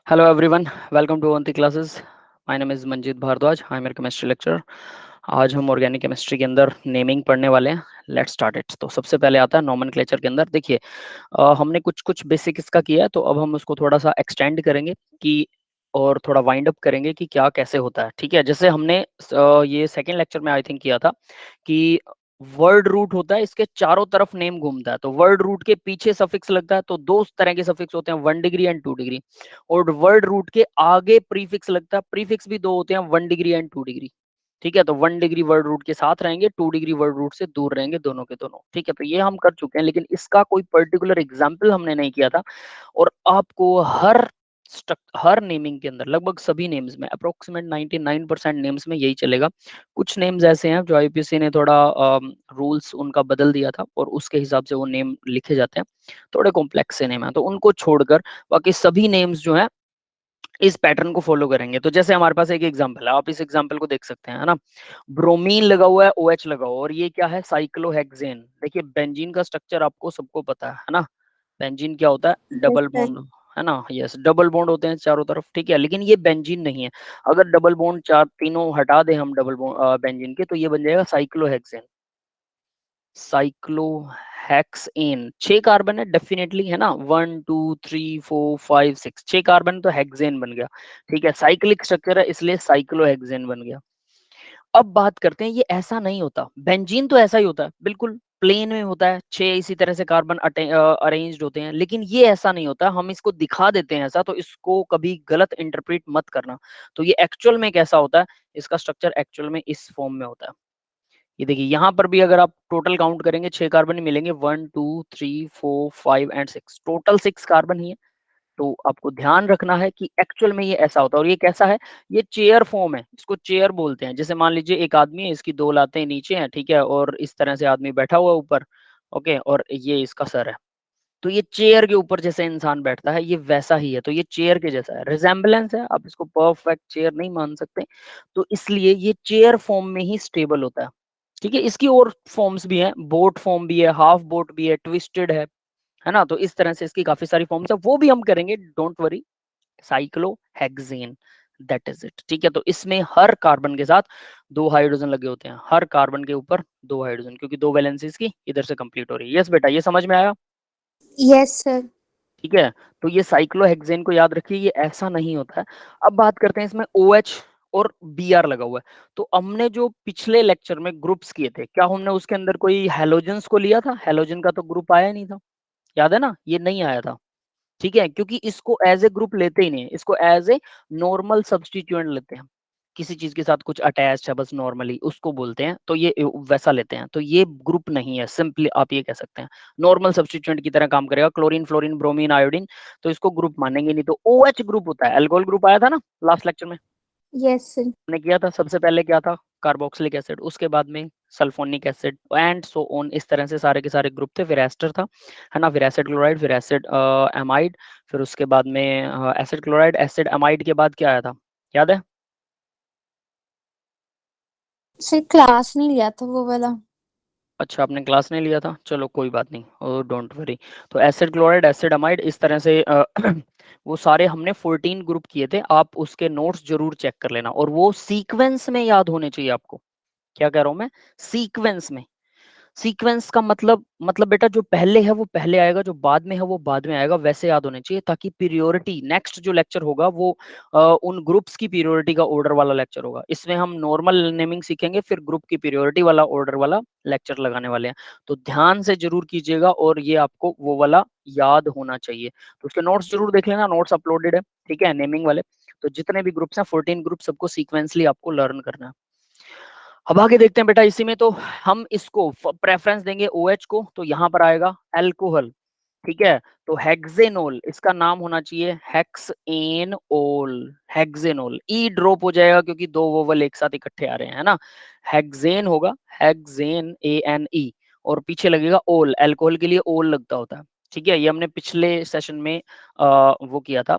Hello everyone, welcome to Avanti classes. My name is Manjeet Bhardwaj. I am your chemistry lecturer. आज हम organic chemistry के अंदर naming पढ़ने वाले हैं. Let's start it. तो सबसे पहले आता है नोमेनक्लेचर के अंदर. देखिए हमने कुछ कुछ बेसिक इसका किया है, तो अब हम उसको थोड़ा सा एक्सटेंड करेंगे कि और थोड़ा वाइंड अप करेंगे कि क्या कैसे होता है. ठीक है, जैसे हमने ये सेकेंड लेक्चर में आई थिंक किया था कि वर्ड रूट होता है, इसके चारों तरफ नेम घूमता है. तो वर्ड रूट के पीछे सफिक्स लगता है, तो दो तरह के सफिक्स होते हैं, 1 डिग्री एंड 2 डिग्री. और वर्ड रूट के आगे प्रीफिक्स लगता है. प्रीफिक्स भी दो होते हैं, 1 डिग्री एंड 2 डिग्री. ठीक है, तो 1 डिग्री वर्ड रूट के साथ रहेंगे, 2 डिग्री वर्ड रूट से दूर रहेंगे, दोनों के दोनों. ठीक है, तो ये हम कर चुके हैं, लेकिन इसका कोई पर्टिकुलर एग्जाम्पल हमने नहीं किया था. और आपको हर नेमिंग के अंदर लगभग सभी नेम्स में अप्रोक्सीमेट 99% नेम्स में यही चलेगा. कुछ नेम्स ऐसे हैं जो आईपीसी ने थोड़ा रूल्स उनका बदल दिया था और उसके हिसाब से वो नेम लिखे जाते हैं. थोड़े कॉम्प्लेक्स से नेम है, तो उनको छोड़कर बाकी सभी नेम्स जो है इस पैटर्न को फॉलो करेंगे. तो जैसे हमारे पास एक एग्जांपल है, आप इस एग्जांपल को देख सकते हैं, है ना. ब्रोमीन लगा हुआ है, OH लगा हुआ है, और ये क्या है, साइक्लोहेक्सेन. देखिए बेंजीन का स्ट्रक्चर आपको सबको पता है ना. बेंजीन क्या होता है, यस डबल सर। बॉन्ड, है ना. यस, डबल बॉन्ड होते हैं चारों तरफ. ठीक है, लेकिन ये बेंजीन नहीं है. अगर डबल बॉन्ड चार तीनों हटा दें हम डबल बॉन्ड बेंजीन के, तो ये बन जाएगा साइक्लोहेक्सेन. साइक्लोहेक्सेन 6 कार्बन है डेफिनेटली, है ना. 1 2 3 4 5 6, 6 कार्बन, तो हेक्सेन बन गया. ठीक है, साइक्लिक स्ट्रक्चर है इसलिए साइक्लोहेक्सेन बन गया. अब बात करते हैं, ये ऐसा नहीं होता. बेंजीन तो ऐसा ही होता है, बिल्कुल प्लेन में होता है, 6 इसी तरह से कार्बन अरेंज्ड होते हैं. लेकिन ये ऐसा नहीं होता, हम इसको दिखा देते हैं ऐसा, तो इसको कभी गलत इंटरप्रेट मत करना. तो ये एक्चुअल में कैसा होता है, इसका स्ट्रक्चर एक्चुअल में इस फॉर्म में होता है. ये देखिए यहाँ पर भी अगर आप टोटल काउंट करेंगे 6 कार्बन ही मिलेंगे, 1 2 3 4 5 एंड 6, टोटल 6 कार्बन ही है. तो आपको ध्यान रखना है कि एक्चुअल में ये ऐसा होता है. और ये कैसा है, ये चेयर फॉर्म है, इसको चेयर बोलते हैं. जैसे मान लीजिए एक आदमी है, इसकी दो लातें नीचे हैं, ठीक है, और इस तरह से आदमी बैठा हुआ है ऊपर. ओके, और ये इसका सर है. तो ये चेयर के ऊपर जैसे इंसान बैठता है, ये वैसा ही है. तो ये चेयर के जैसा है, रिजेम्बलेंस है, आप इसको परफेक्ट चेयर नहीं मान सकते. तो इसलिए ये चेयर फॉर्म में ही स्टेबल होता है. ठीक है, इसकी और फॉर्म्स भी हैं, बोट फॉर्म भी है, हाफ बोट भी है, ट्विस्टेड है ना. तो इस तरह से इसकी काफी सारी फॉर्म्स है, वो भी हम करेंगे, don't worry. Cyclohexane, that is it. ठीक है, तो इसमें हर कार्बन के साथ दो हाइड्रोजन लगे होते हैं, हर कार्बन के ऊपर दो हाइड्रोजन, क्योंकि दो वैलेंसीज की इधर से कंप्लीट हो रही है. यस बेटा, ये समझ में आया. Yes sir. ठीक है, तो ये साइक्लोहेक्सेन को याद रखिए, ये ऐसा नहीं होता है. अब बात करते हैं इसमें OH और Br लगा हुआ है. तो हमने जो पिछले लेक्चर में ग्रुप्स किए थे, क्या हमने उसके अंदर कोई हेलोजेंस को लिया था. हेलोजन का तो ग्रुप आया नहीं था, याद है ना, ये नहीं आया था. ठीक है, क्योंकि इसको एज ए ग्रुप लेते ही नहीं है, इसको एज ए नॉर्मल सब्सटीट्यूएंट लेते हैं. किसी चीज के साथ कुछ अटैच्ड है बस नॉर्मली, उसको बोलते हैं, तो ये वैसा लेते हैं. तो ये ग्रुप नहीं है, सिंपली आप ये कह सकते हैं नॉर्मल सब्सटीट्यूएंट की तरह काम करेगा. क्लोरीन, फ्लोरीन, ब्रोमीन, आयोडीन, तो इसको ग्रुप मानेंगे नहीं. तो OH ग्रुप होता है. अल्कोहल ग्रुप आया था ना लास्ट लेक्चर में, यस सर। हमने किया था. सबसे पहले क्या था, कार्बोक्सिलिक एसिड, उसके बाद में sulphonic acid and so on. इस तरह से सारे के सारे ग्रुप थे. फिर एस्टर था, है ना, फिर एसिड क्लोराइड, फिर एसिड एमाइड, फिर उसके बाद में एसिड क्लोराइड, एसिड एमाइड के बाद क्या आया था, याद है. सर क्लास नहीं लिया था वो वाला। अच्छा, आपने क्लास नहीं लिया था, चलो कोई बात नहीं, ओ डोंट वरी. तो एसिड क्लोराइड, एसिड अमाइड, इस तरह से वो सारे हमने 14 ग्रुप किए थे. आप उसके नोट्स जरूर चेक कर लेना, और वो सीक्वेंस में याद होने चाहिए आपको. क्या कह रहा हूं मैं, सीक्वेंस में. सीक्वेंस का मतलब बेटा, जो पहले है वो पहले आएगा, जो बाद में है वो बाद में आएगा, वैसे याद होने चाहिए, ताकि पीरियोरिटी नेक्स्ट जो लेक्चर होगा वो उन ग्रुप्स की पीरियोरिटी का ऑर्डर वाला लेक्चर होगा. इसमें हम नॉर्मल नेमिंग सीखेंगे, फिर ग्रुप की पीरियोरिटी वाला ऑर्डर वाला लेक्चर लगाने वाले हैं. तो ध्यान से जरूर कीजिएगा, और ये आपको वो वाला याद होना चाहिए. तो उसके नोट्स जरूर देख लेना, नोट्स अपलोडेड है. ठीक है, नेमिंग वाले. तो जितने भी ग्रुप्स हैं 14 ग्रुप, सबको सीक्वेंसली आपको लर्न करना है. अब आगे देखते हैं बेटा, इसी में तो हम इसको प्रेफरेंस देंगे OH को, तो यहाँ पर आएगा अल्कोहल. ठीक है, तो हेक्सेनोल, इसका नाम होना चाहिए हेक्सेनोल. हेक्सेनोल, ई ड्रॉप हो जाएगा क्योंकि दो वोवल एक साथ इकट्ठे आ रहे हैं, है ना. हेक्सेन होगा, हेक्सेन, ANE, और पीछे लगेगा ओल. अल्कोहल के लिए ओल लगता होता है. ठीक है, ये हमने पिछले सेशन में वो किया था,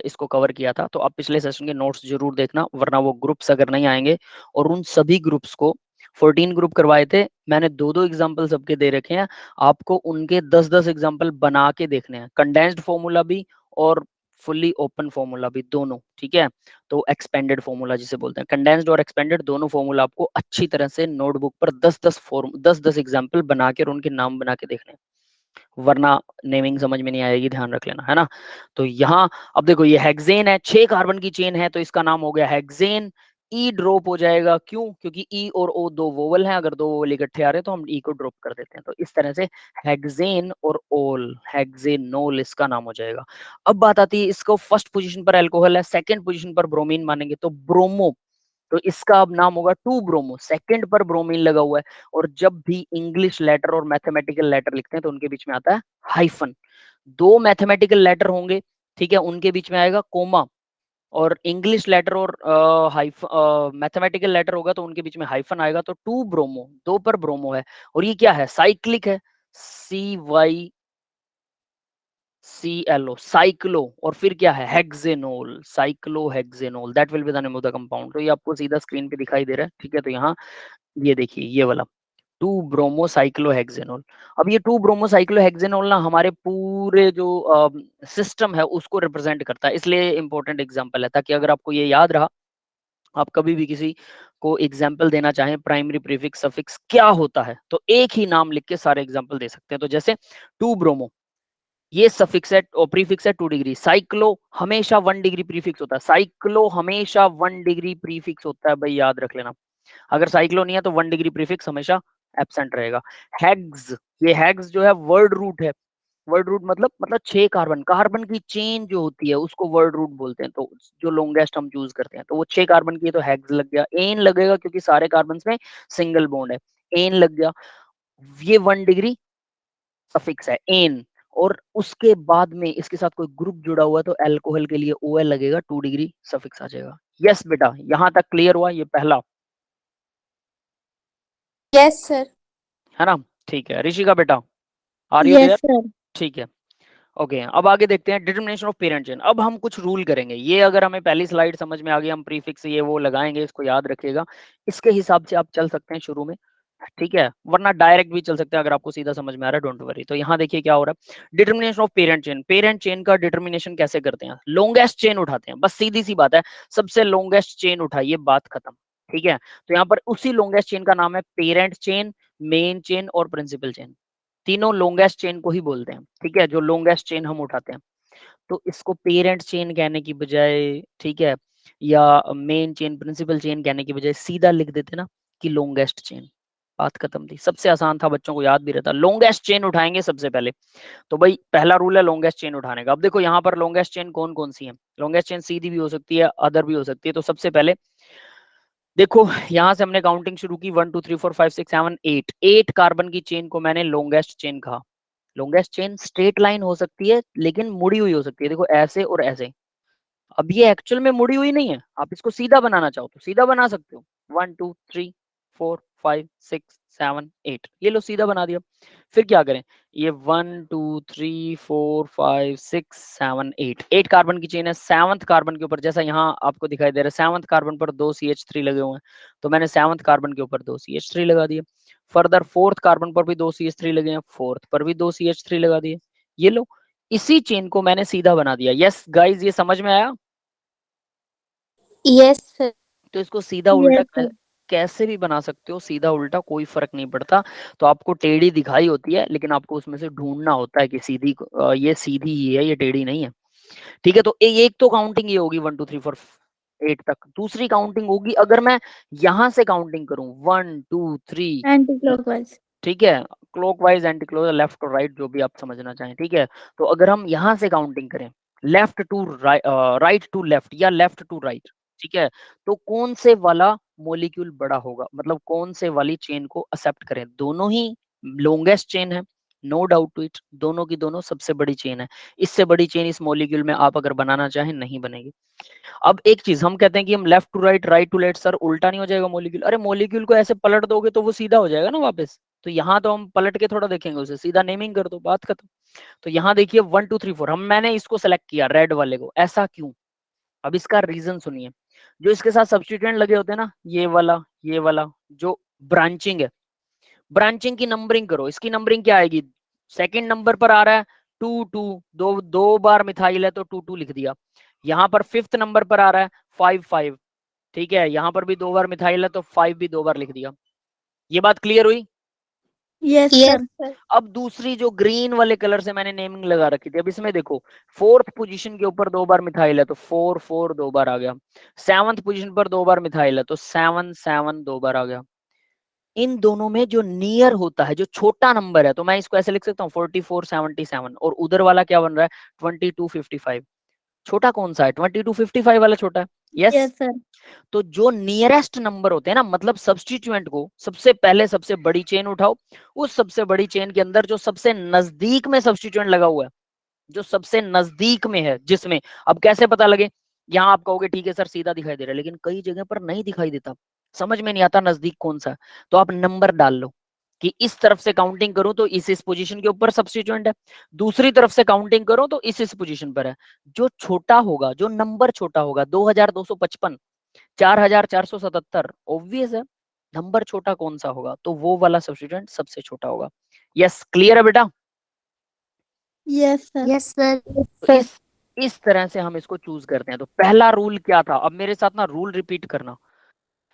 इसको कवर किया था. तो आप पिछले सेशन के नोट्स जरूर देखना, वरना वो ग्रुप्स अगर नहीं आएंगे. और उन सभी ग्रुप्स को 14 ग्रुप करवाए थे मैंने, दो दो एग्जाम्पल सबके दे रखे हैं. आपको उनके 10-10 एग्जाम्पल बना के देखने हैं, कंडेंस्ड फॉर्मूला भी और फुल्ली ओपन फॉर्मूला भी, दोनों, ठीक है। तो एक्सपेंडेड फॉर्मूला जिसे बोलते हैं, कंडेंस्ड और एक्सपेंडेड दोनों फॉर्मूला आपको अच्छी तरह से नोटबुक पर 10-10 एग्जाम्पल बना के और उनके नाम बना के देखने, वरना नेमिंग समझ में नहीं आएगी, ध्यान रख लेना, है ना। तो यहाँ अब देखो ये हेक्सेन है, 6 कार्बन की चेन है, तो इसका नाम हो गया हेक्सेन। ई ड्रॉप हो जाएगा, क्यों? क्योंकि ई और ओ दो वोवल हैं, अगर दो वोवल इकट्ठे आ रहे हैं तो हम ई को ड्रॉप कर देते हैं। तो इस तरह से हेक्सेन और ओल, हेक्सेनोल इसका नाम हो जाएगा। अब बात आती है, इसको फर्स्ट पोजीशन पर अल्कोहल है, सेकंड पोजीशन पर ब्रोमीन मानेंगे तो ब्रोमो, तो इसका अब नाम होगा 2 ब्रोमो, सेकंड पर ब्रोमीन लगा हुआ है। और जब भी इंग्लिश लेटर और मैथमेटिकल लेटर लिखते हैं तो उनके बीच में आता है हाइफन। दो मैथमेटिकल लेटर होंगे, ठीक है, उनके बीच में आएगा कोमा, और इंग्लिश लेटर और मैथमेटिकल लेटर होगा तो उनके बीच में हाइफन आएगा। तो 2 ब्रोमो, दो पर ब्रोमो है, और ये क्या है? साइक्लिक है, CYCLO, साइक्लो, और फिर क्या है? Hexanol, cyclohexanol, that will be the name of the compound. तो ये आपको सीधा स्क्रीन पे दिखाई दे रहा है, ठीक है। तो यहाँ ये देखिए, ये वाला 2 ब्रोमोसाइक्लोहेक्सेनोल। अब ये 2 ब्रोमोसाइक्लोहेक्सेनोल ना हमारे पूरे जो सिस्टम है उसको रिप्रेजेंट करता है, इसलिए इंपॉर्टेंट एग्जांपल है, ताकि अगर आपको ये याद रहा, आप कभी भी किसी को एग्जाम्पल देना चाहें प्राइमरी प्रीफिक्स सफिक्स क्या होता है, तो एक ही नाम लिख के सारे एग्जाम्पल दे सकते हैं। तो जैसे 2 ब्रोमो, ये सफिक्स है और प्रीफिक्स है 2 डिग्री। साइक्लो हमेशा 1 डिग्री प्रीफिक्स होता है, साइक्लो हमेशा 1 डिग्री प्रीफिक्स होता है, भाई याद रख लेना। अगर साइक्लो नहीं है तो 1 डिग्री प्रीफिक्स हमेशा एब्सेंट रहेगा। हेग्स, ये हेग्स जो है वर्ड रूट है, वर्ड रूट मतलब 6 कार्बन, कार्बन की चेन जो होती है उसको वर्ड रूट बोलते हैं। तो जो लॉन्गेस्ट हम चूज करते हैं तो वो 6 कार्बन की है, तो हेग्स लग गया। एन लगेगा क्योंकि सारे कार्बन में सिंगल बॉन्ड है, एन लग गया। ये 1 डिग्री सफिक्स है एन, और उसके बाद में इसके साथ कोई ग्रुप जुड़ा हुआ है तो एल्कोहल के लिए ओ एल लगेगा, 2 डिग्री सफिक्स आ जाएगा। यस बेटा, यहां तक क्लियर हुआ ये पहला, यस सर। है ना? ठीक है ऋषिका बेटा, are you there? Yes sir. ठीक है, ओके। अब आगे देखते हैं डिटर्मिनेशन ऑफ पेरेंट चेन। अब हम कुछ रूल करेंगे, ये अगर हमें पहली स्लाइड समझ में आ गई, हम प्रीफिक्स ये वो लगाएंगे, इसको याद रखिएगा, इसके हिसाब से आप चल सकते हैं शुरू में, ठीक है, वरना डायरेक्ट भी चल सकते हैं अगर आपको सीधा समझ में आ रहा है, डोंट वरी। तो यहाँ देखिए क्या हो रहा है, determination of parent chain. Parent chain का डिटर्मिनेशन कैसे करते हैं? लॉन्गेस्ट चेन उठाते हैं, बस सीधी सी बात है, सबसे लॉन्गेस्ट चेन उठाइए, बात खत्म, ठीक है। तो यहाँ पर उसी लॉन्गेस्ट चेन का नाम है पेरेंट चेन, मेन चेन और प्रिंसिपल चेन, तीनों लॉन्गेस्ट चेन को ही बोलते हैं, ठीक है, जो लॉन्गेस्ट चेन हम उठाते हैं। तो इसको पेरेंट चेन कहने की बजाय, ठीक है, या मेन चेन प्रिंसिपल चेन कहने की बजाय सीधा लिख देते ना कि लॉन्गेस्ट चेन, बात खत्म थी। सबसे आसान था, बच्चों को याद भी रहता, लॉन्गेस्ट चेन उठाएंगे सबसे पहले। तो भाई पहला रूल है लॉन्गेस्ट चेन उठाने का। अब देखो यहाँ पर लॉन्गेस्ट चेन कौन कौन सी है, लॉन्गेस्ट चेन सीधी भी हो सकती है, अदर भी हो सकती है। तो सबसे पहले देखो, यहाँ से हमने काउंटिंग शुरू की, 1 2 3 4 5 6 7 8, 8 कार्बन की चेन को मैंने लॉन्गेस्ट चेन कहा। लॉन्गेस्ट चेन स्ट्रेट लाइन हो सकती है लेकिन मुड़ी हुई हो सकती है, देखो ऐसे और ऐसे। अब ये एक्चुअल में मुड़ी हुई नहीं है, आप इसको सीधा बनाना चाहो तो सीधा बना सकते हो, 1 2 3 4 5 6 7 8, ये लो सीधा बना दिया। फिर क्या करें, ये 1 2 3 4 5 6 7 8, 8 कार्बन की चेन है। सेवंथ कार्बन के ऊपर, जैसा यहाँ आपको दिखाई दे रहा है, सेवंथ कार्बन पर 2 CH3 लगे हुए हैं, तो मैंने सेवंथ कार्बन के ऊपर 2 CH3 लगा दिए। फर्दर फोर्थ कार्बन पर भी 2 CH3 लगे हैं, फोर्थ पर भी 2 CH3 लगा दिए। ये लो, इसी चेन को मैंने सीधा बना दिया। यस गाइज, ये समझ में आया? Yes sir. तो इसको सीधा उल्टा यस सर। कैसे भी बना सकते हो, सीधा उल्टा कोई फर्क नहीं पड़ता। तो आपको टेढ़ी दिखाई होती है लेकिन आपको उसमें से ढूंढना होता है कि सीधी ये सीधी ही है, ये टेढ़ी नहीं है, ठीक है। तो एक तो काउंटिंग ये होगी 1 2 3 4 8 तक। दूसरी काउंटिंग होगी अगर मैं यहां से काउंटिंग करूं, 1 2 3, एंटी क्लॉकवाइज। ठीक है, क्लॉकवाइज एंटी क्लॉक, लेफ्ट और राइट जो भी आप समझना चाहें, ठीक है। तो अगर हम यहां से काउंटिंग करें, left to right to left या लेफ्ट टू राइट, ठीक है, तो कौन से वाला मोलिक्यूल बड़ा होगा, मतलब कौन से वाली चेन को एक्सेप्ट करें? दोनों ही लॉन्गेस्ट चेन है, नो डाउट टू इट, दोनों की दोनों सबसे बड़ी चेन है। इससे बड़ी चेन इस मोलिक्यूल में आप अगर बनाना चाहें नहीं बनेगी। अब एक चीज हम कहते हैं कि हम left to right, right to left, sir उल्टा नहीं हो जाएगा मॉलिक्यूल? अरे मॉलिक्यूल को ऐसे पलट दोगे तो वो सीधा हो जाएगा ना वापस। तो यहाँ तो हम पलट के थोड़ा देखेंगे उसे, सीधा नेमिंग कर दो, बात खत्म। तो यहाँ देखिए 1 2 3 4, मैंने इसको सेलेक्ट किया रेड वाले को, ऐसा क्यों? अब इसका रीजन सुनिए। जो इसके साथ सब्स्टिट्यूएंट लगे होते हैं ना, ये वाला जो ब्रांचिंग है, ब्रांचिंग की नंबरिंग करो, इसकी नंबरिंग क्या आएगी? सेकंड नंबर पर आ रहा है टू टू, दो बार मिथाइल है तो 2 2 लिख दिया। यहाँ पर 5th नंबर पर आ रहा है 5 5, ठीक है, यहाँ पर भी 2 बार मिथाइल है तो 5 भी 2 बार लिख दिया। ये बात क्लियर हुई? Yes sir. अब दूसरी जो ग्रीन वाले कलर से मैंने नेमिंग लगा रखी थी, अब इसमें देखो 4th पोजीशन के ऊपर 2 बार मिथाइल है तो 4 4 2 बार आ गया। 7th पोजीशन पर 2 बार मिथाइल है तो 7 7 2 बार आ गया। इन दोनों में जो नियर होता है, जो छोटा नंबर है, तो मैं इसको ऐसे लिख सकता हूँ 44 77, और उधर वाला क्या बन रहा है 22 55। छोटा कौन सा है? 22 55 वाला छोटा है। Yes sir. तो जो नियरेस्ट नंबर होते हैं ना, मतलब सब्स्टिट्यूएंट को सबसे पहले सबसे बड़ी चेन उठाओ, उस सबसे बड़ी चेन के अंदर जो सबसे नजदीक में सब्स्टिट्यूएंट लगा हुआ है, जो सबसे नजदीक में है, जिसमें, अब कैसे पता लगे? यहाँ आप कहोगे ठीक है सर सीधा दिखाई दे रहा है, लेकिन कई जगह पर नहीं दिखाई देता, समझ में नहीं आता नजदीक कौन सा है, तो आप नंबर डाल लो कि इस तरफ से काउंटिंग करूं तो इस पोजीशन के ऊपर सब्स्टिट्यूएंट है, दूसरी तरफ से काउंटिंग करूं तो इस पोजीशन पर है। जो छोटा होगा, जो नंबर छोटा होगा, 2255, 4477, ऑब्वियस है नंबर छोटा कौन सा होगा, तो वो वाला सब्स्टिट्यूएंट सबसे छोटा होगा। यस क्लियर है बेटा? Yes sir. Yes sir. तो इस तरह से हम इसको चूज करते हैं। तो पहला रूल क्या था? अब मेरे साथ ना रूल रिपीट करना,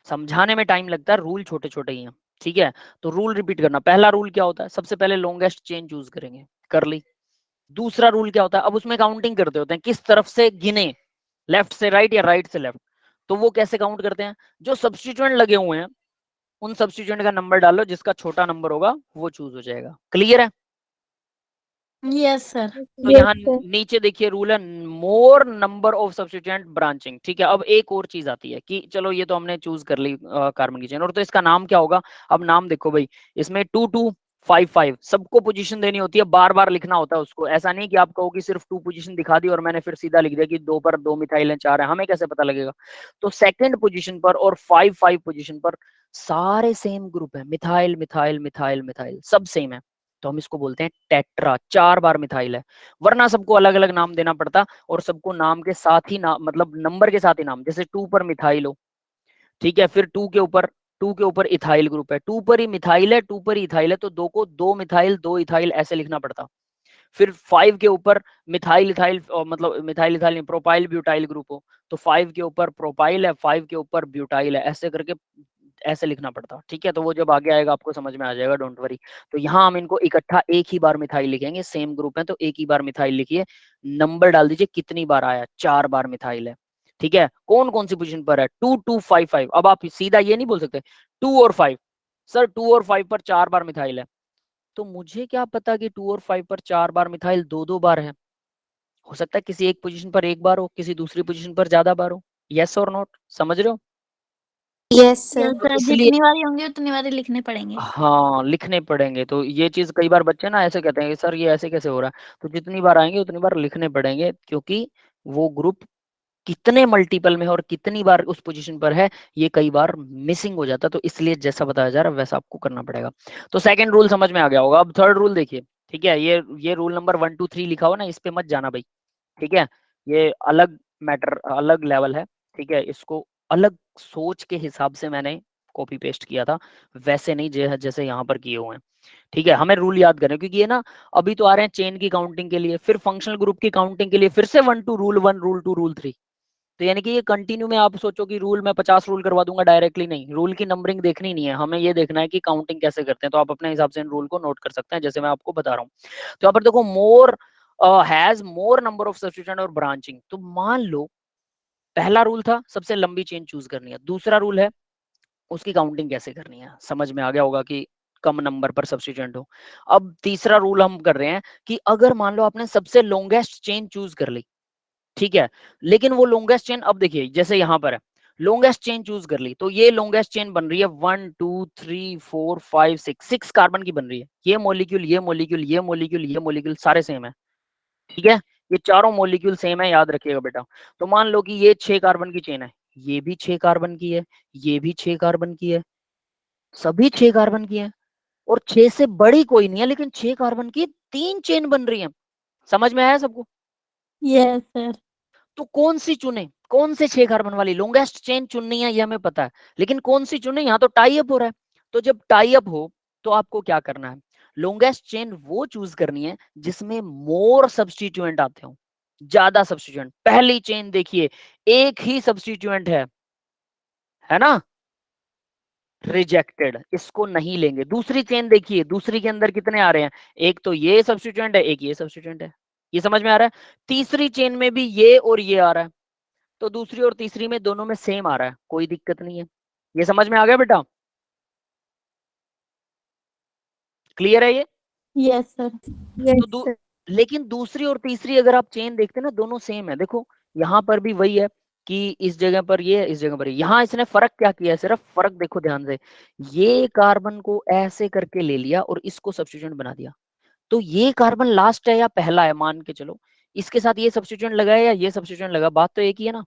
समझाने में टाइम लगता है, रूल छोटे छोटे ही हैं, ठीक है? तो रूल रिपीट करना। पहला रूल क्या होता है? सबसे पहले लॉन्गेस्ट चेन चूज करेंगे, कर ली। दूसरा रूल क्या होता है? अब उसमें काउंटिंग करते होते हैं, किस तरफ से गिने, लेफ्ट से राइट या राइट से लेफ्ट। तो वो कैसे काउंट करते हैं? जो सब्स्टिट्यूएंट लगे हुए हैं उन सब्स्टिट्यूएंट का नंबर डालो, जिसका छोटा नंबर होगा वो चूज हो जाएगा। क्लियर है? Yes sir. तो यहाँ नीचे देखिए रूल है मोर नंबर ऑफ सब्स्टिट्यूएंट ब्रांचिंग, ठीक है? अब एक और चीज आती है कि चलो ये तो हमने चूज कर ली कार्बन की चेन, और तो इसका नाम क्या होगा? अब नाम देखो भाई, इसमें 2 2 5 5 सबको पोजीशन देनी होती है, बार बार लिखना होता है उसको। ऐसा नहीं कि आप कहो कि सिर्फ 2 पोजीशन दिखा दी और मैंने फिर सीधा लिख दिया कि 2 पर 2 मिथाइल है 4 है, हमें कैसे पता लगेगा? तो सेकंड पोजीशन पर और 5 5 पोजीशन पर सारे सेम ग्रुप है, मिथाइल मिथाइल मिथाइल मिथाइल सब सेम है, तो हम इसको बोलते हैं टेट्रा, 4 बार मिथाइल है। वरना सबको अलग अलग नाम देना पड़ता, और सबको नाम के साथ ही नाम, मतलब नंबर के साथ ही नाम, जैसे 2 पर मिथाइल हो, ठीक है, फिर 2 के ऊपर इथाइल ग्रुप है, 2 पर ही मिथाइल है, 2 पर ही इथाइल है, तो 2 को 2 मिथाइल 2 इथाइल ऐसे लिखना पड़ता। फिर 5 के ऊपर मिथाइल इथाइल, मतलब मिथाइल इथाइल नहीं, प्रोपाइल ब्यूटाइल ग्रुप हो, तो 5 के ऊपर प्रोपाइल है, 5 के ऊपर ब्यूटाइल है, ऐसे करके ऐसे लिखना पड़ता, ठीक है? तो वो जब आगे आएगा आपको समझ में आ जाएगा, डोंट वरी। तो यहाँ हम इनको इकट्ठा एक ही बार मिथाइल लिखेंगे, सेम ग्रुप है तो एक ही बार मिथाइल लिखिए, नंबर डाल दीजिए कितनी बार आया, 4 बार मिथाइल है, ठीक है? कौन कौन सी पोजीशन पर है? 2 2 5 5। अब आप सीधा ये नहीं बोल सकते 2 और 5, सर 2 और 5 पर 4 बार मिथाइल है, तो मुझे क्या पता कि 2 और 5 पर 4 बार मिथाइल दो दो बार है, हो सकता है किसी एक पोजीशन पर एक बार हो, किसी दूसरी पोजीशन पर ज्यादा बार हो। यस और नॉट, समझ रहे हो? Yes sir. यस तो सर, इसलिए जितनी बारी होंगी उतनी बारी लिखने पड़ेंगे। हाँ लिखने पड़ेंगे। तो ये चीज कई बार बच्चे ना ऐसे कहते हैं कि सर ये ऐसे कैसे हो रहा है, तो जितनी बार आएंगे उतनी बार लिखने पड़ेंगे, क्योंकि वो ग्रुप कितने मल्टीपल में है और कितनी बार उस पोजीशन पर है, ये कई बार मिसिंग हो जाता है, तो इसलिए जैसा बताया जा रहा है वैसा आपको करना पड़ेगा। तो सेकंड रूल समझ में आ गया होगा। अब थर्ड रूल देखिए, ठीक है? ये रूल नंबर 1 2 3 लिखा हो ना, इस पे मत जाना भाई, ठीक है? ये अलग मैटर, अलग लेवल है, ठीक है? इसको अलग सोच के हिसाब से मैंने कॉपी पेस्ट किया था, वैसे नहीं जैसे यहाँ पर किए हुए हैं, ठीक है? हमें रूल याद करें, क्योंकि ये ना अभी तो आ रहे हैं चेन की काउंटिंग के लिए, फिर फंक्शनल ग्रुप की काउंटिंग के लिए फिर से 1 2 रूल 1 रूल 2 रूल 3। तो यानी कि ये कंटिन्यू में, आप सोचो कि रूल मैं 50 रूल करवा दूंगा डायरेक्टली, नहीं, रूल की नंबरिंग देखनी नहीं है, हमें ये देखना है कि काउंटिंग कैसे करते हैं। तो आप अपने हिसाब से इन रूल को नोट कर सकते हैं, जैसे मैं आपको बता रहा हूँ। तो यहाँ पर देखो more has more number of substituent और ब्रांचिंग। तो मान लो पहला रूल था सबसे लंबी चेन चूज करनी है, दूसरा रूल है उसकी काउंटिंग कैसे करनी है, समझ में आ गया होगा कि कम नंबर पर सब्स्टिट्यूएंट हो। अब तीसरा रूल हम कर रहे हैं कि अगर मान लो आपने सबसे लॉन्गेस्ट चेन चूज कर ली, ठीक है, लेकिन वो लॉन्गेस्ट चेन, अब देखिए जैसे यहाँ पर है लॉन्गेस्ट चेन चूज कर ली, तो ये लॉन्गेस्ट चेन बन रही है 1 2 3 4 5 6 कार्बन की बन रही है, ये मॉलिक्यूल ये मॉलिक्यूल ये मॉलिक्यूल ये मॉलिक्यूल सारे सेम है, ठीक है? ये चारों मॉलिक्यूल सेम है, याद रखिएगा बेटा। तो मान लो कि ये 6 कार्बन की चेन है, ये भी 6 कार्बन की है, ये भी 6 कार्बन की है, सभी 6 कार्बन की है, और 6 से बड़ी कोई नहीं है, लेकिन 6 कार्बन की 3 चेन बन रही है। समझ में आया सबको? Yes sir. तो कौन सी चुने, कौन से 6 कार्बन वाली लॉन्गेस्ट चेन चुननी है, ये हमें पता है, लेकिन कौन सी चुने, यहाँ तो टाई अप हो रहा है। तो जब टाई अप हो तो आपको क्या करना है? लॉन्गेस्ट चेन वो चूज करनी है जिसमें मोर सब्स्टिट्यूएंट आते हो, ज्यादा सब्स्टिट्यूएंट। पहली चेन देखिए एक ही सब्स्टिट्यूएंट है ना, रिजेक्टेड, इसको नहीं लेंगे। दूसरी चेन देखिए, दूसरी के अंदर कितने आ रहे हैं, एक तो ये सब्स्टिट्यूएंट है, एक ये सब्स्टिट्यूएंट है, ये समझ में आ रहा है। तीसरी चेन में भी ये और ये आ रहा है, तो दूसरी और तीसरी में दोनों में सेम आ रहा है, कोई दिक्कत नहीं है। ये समझ में आ गया बेटा, क्लियर है ये? Yes sir. तो लेकिन दूसरी और तीसरी अगर आप चेन देखते हैं ना, दोनों सेम है। देखो यहाँ पर भी वही है कि इस जगह पर ये है, इस जगह पर ये। यहाँ इसने फर्क क्या किया है, सिर्फ फर्क देखो ध्यान से, ये कार्बन को ऐसे करके ले लिया और इसको सब्स्टिट्यूएंट बना दिया। तो ये कार्बन लास्ट है या पहला है, मान के चलो इसके साथ ये सब्स्टिट्यूएंट लगा है या ये सब्स्टिट्यूएंट लगा, बात तो एक ही है ना।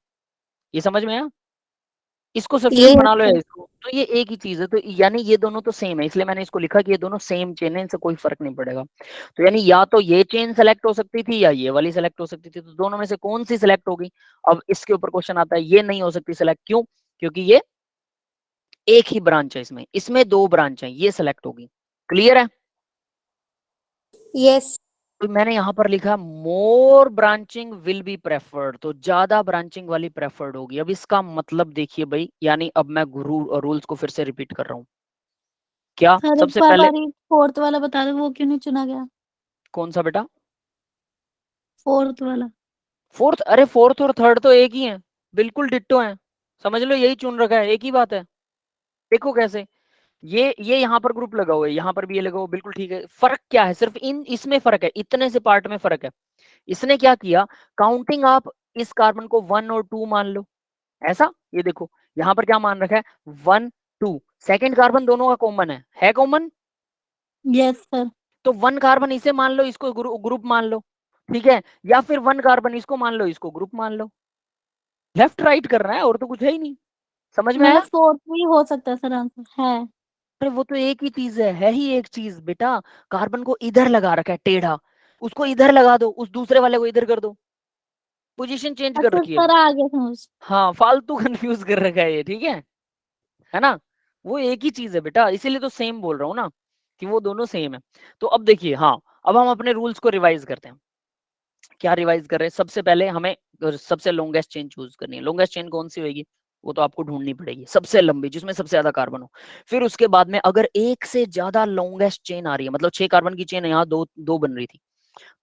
ये समझ में आया? इसको सब्स्टिट्यूएंट बना लो या इसको, तो ये एक ही चीज है। तो यानी ये दोनों तो सेम है, इसलिए मैंने इसको लिखा कि ये दोनों सेम चेन है, इनसे कोई फर्क नहीं पड़ेगा। तो यानी या तो ये चेन सेलेक्ट हो सकती थी या ये वाली सेलेक्ट हो सकती थी, तो दोनों में से कौन सी सेलेक्ट होगी? अब इसके ऊपर क्वेश्चन आता है, ये नहीं हो सकती सेलेक्ट, क्यों? क्योंकि ये एक ही ब्रांच है, इसमें दो ब्रांच है, ये सेलेक्ट होगी। क्लियर है? यस। तो मैंने यहां पर लिखा मोर ब्रांचिंग विल बी प्रेफर्ड, तो ज्यादा ब्रांचिंग वाली प्रेफर्ड होगी। अब इसका मतलब देखिए भाई, यानी अब मैं रूल्स को फिर से रिपीट कर रहा हूं। क्या सर एक सबसे बार पहले बारी फोर्थ वाला बता दो, वो क्यों नहीं चुना गया? कौन सा बेटा? फोर्थ वाला। फोर्थ? अरे फोर्थ और थर्ड तो एक ही है, बिल्कुल डिट्टो है, समझ लो यही चुन रखा है, एक ही बात है। देखो कैसे, ये यहाँ पर ग्रुप लगा हुआ है, यहाँ पर भी ये लगा हुआ, बिल्कुल ठीक है। फर्क क्या है, सिर्फ इसमें फर्क है, इतने से पार्ट में फर्क है। इसने क्या किया, काउंटिंग आप इस कार्बन को 1 और 2 मान लो, ऐसा। ये देखो यहाँ पर क्या मान रखा है, 1 2, सेकेंड कार्बन दोनों का कॉमन है कॉमन, यस सर। तो 1 कार्बन इसे मान लो, इसको ग्रुप मान लो, ठीक है। या फिर 1 कार्बन इसको मान लो, इसको ग्रुप मान लो। लेफ्ट राइट करना है और तो कुछ है ही नहीं। समझ में मतलब आया? फोर्थ भी हो सकता है सर, आंसर है। अरे वो तो एक ही चीज है ही एक चीज बेटा। कार्बन को इधर लगा रखा है टेढ़ा, उसको इधर लगा दो, उस दूसरे वाले को इधर कर दो, पोजीशन चेंज कर अच्छा रखी है। सर, आ गया समझ। हाँ, फालतू कंफ्यूज कर रखा है ये, ठीक है ना। वो एक ही चीज है बेटा, इसीलिए तो सेम बोल रहा हूँ ना, कि वो दोनों सेम है। तो अब देखिए, हाँ, अब हम अपने रूल्स को रिवाइज करते हैं। क्या रिवाइज कर रहे हैं? सबसे पहले हमें सबसे लॉन्गेस्ट चेन चूज करनी है। लॉन्गेस्ट चेन कौन सी होगी? वो तो आपको ढूंढनी पड़ेगी, सबसे लंबी, जिसमें सबसे ज्यादा कार्बन हो। फिर उसके बाद में अगर एक से ज्यादा लॉन्गेस्ट चेन आ रही है, मतलब 6 कार्बन की चेन है, यहाँ दो बन रही थी,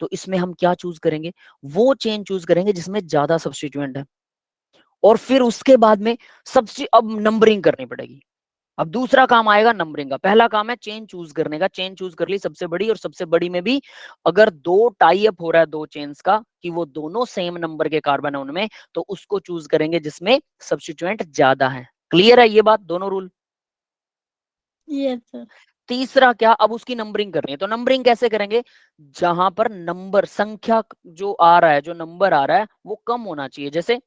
तो इसमें हम क्या चूज करेंगे? वो चेन चूज करेंगे जिसमें ज्यादा सब्स्टिट्यूएंट है। और फिर उसके बाद में सबसे अब नंबरिंग करनी पड़ेगी। अब दूसरा काम आएगा नंबरिंग का। पहला काम है चेन चूज करने का, चेन चूज कर ली सबसे बड़ी, और सबसे बड़ी में भी अगर दो टाई अप हो रहा है दो चेन्स का, कि वो दोनों सेम नंबर के कार्बन है उनमें, तो उसको चूज करेंगे जिसमें सब्स्टिट्यूएंट ज्यादा है। क्लियर है ये बात, दोनों रूल? Yes sir. तीसरा क्या, अब उसकी नंबरिंग करनी है, तो नंबरिंग कैसे करेंगे? जहां पर नंबर संख्या जो आ रहा है, जो नंबर आ रहा है वो कम होना चाहिए। जैसे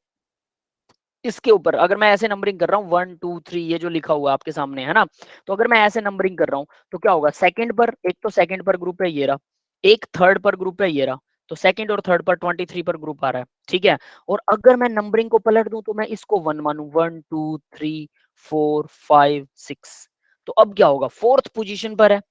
इसके ऊपर अगर मैं ऐसे नंबरिंग कर रहा हूँ 1 2 3, ये जो लिखा हुआ है आपके सामने है ना, तो अगर मैं ऐसे नंबरिंग कर रहा हूँ तो क्या होगा? सेकंड पर, एक तो सेकंड पर ग्रुप है ये रहा, एक थर्ड पर ग्रुप है ये रहा, तो सेकंड और थर्ड पर 23 पर ग्रुप आ रहा है, ठीक है। और अगर मैं नंबरिंग को पलट दूं तो मैं इसको 1 मानूं, 1 2 3 4 5 6, तो अब क्या होगा? फोर्थ पोजीशन पर है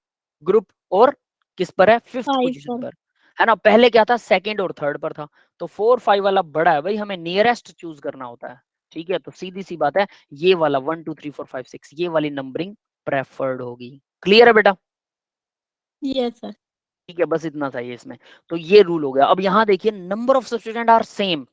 ग्रुप, और किस पर है? Fifth 5 position sir. पर, है ना। पहले क्या था? सेकंड और थर्ड पर था, तो 4 5 वाला बड़ा है भाई, हमें नियरेस्ट चूज करना होता है, ठीक है। तो सीधी सी बात है, ये वाला 1 2 3 4 5 6, ये वाली नंबरिंग प्रेफर्ड होगी। क्लियर है बेटा? Yes sir. ठीक है, बस इतना चाहिए इसमें। तो ये रूल हो गया। अब यहाँ देखिए, number of substituent are same.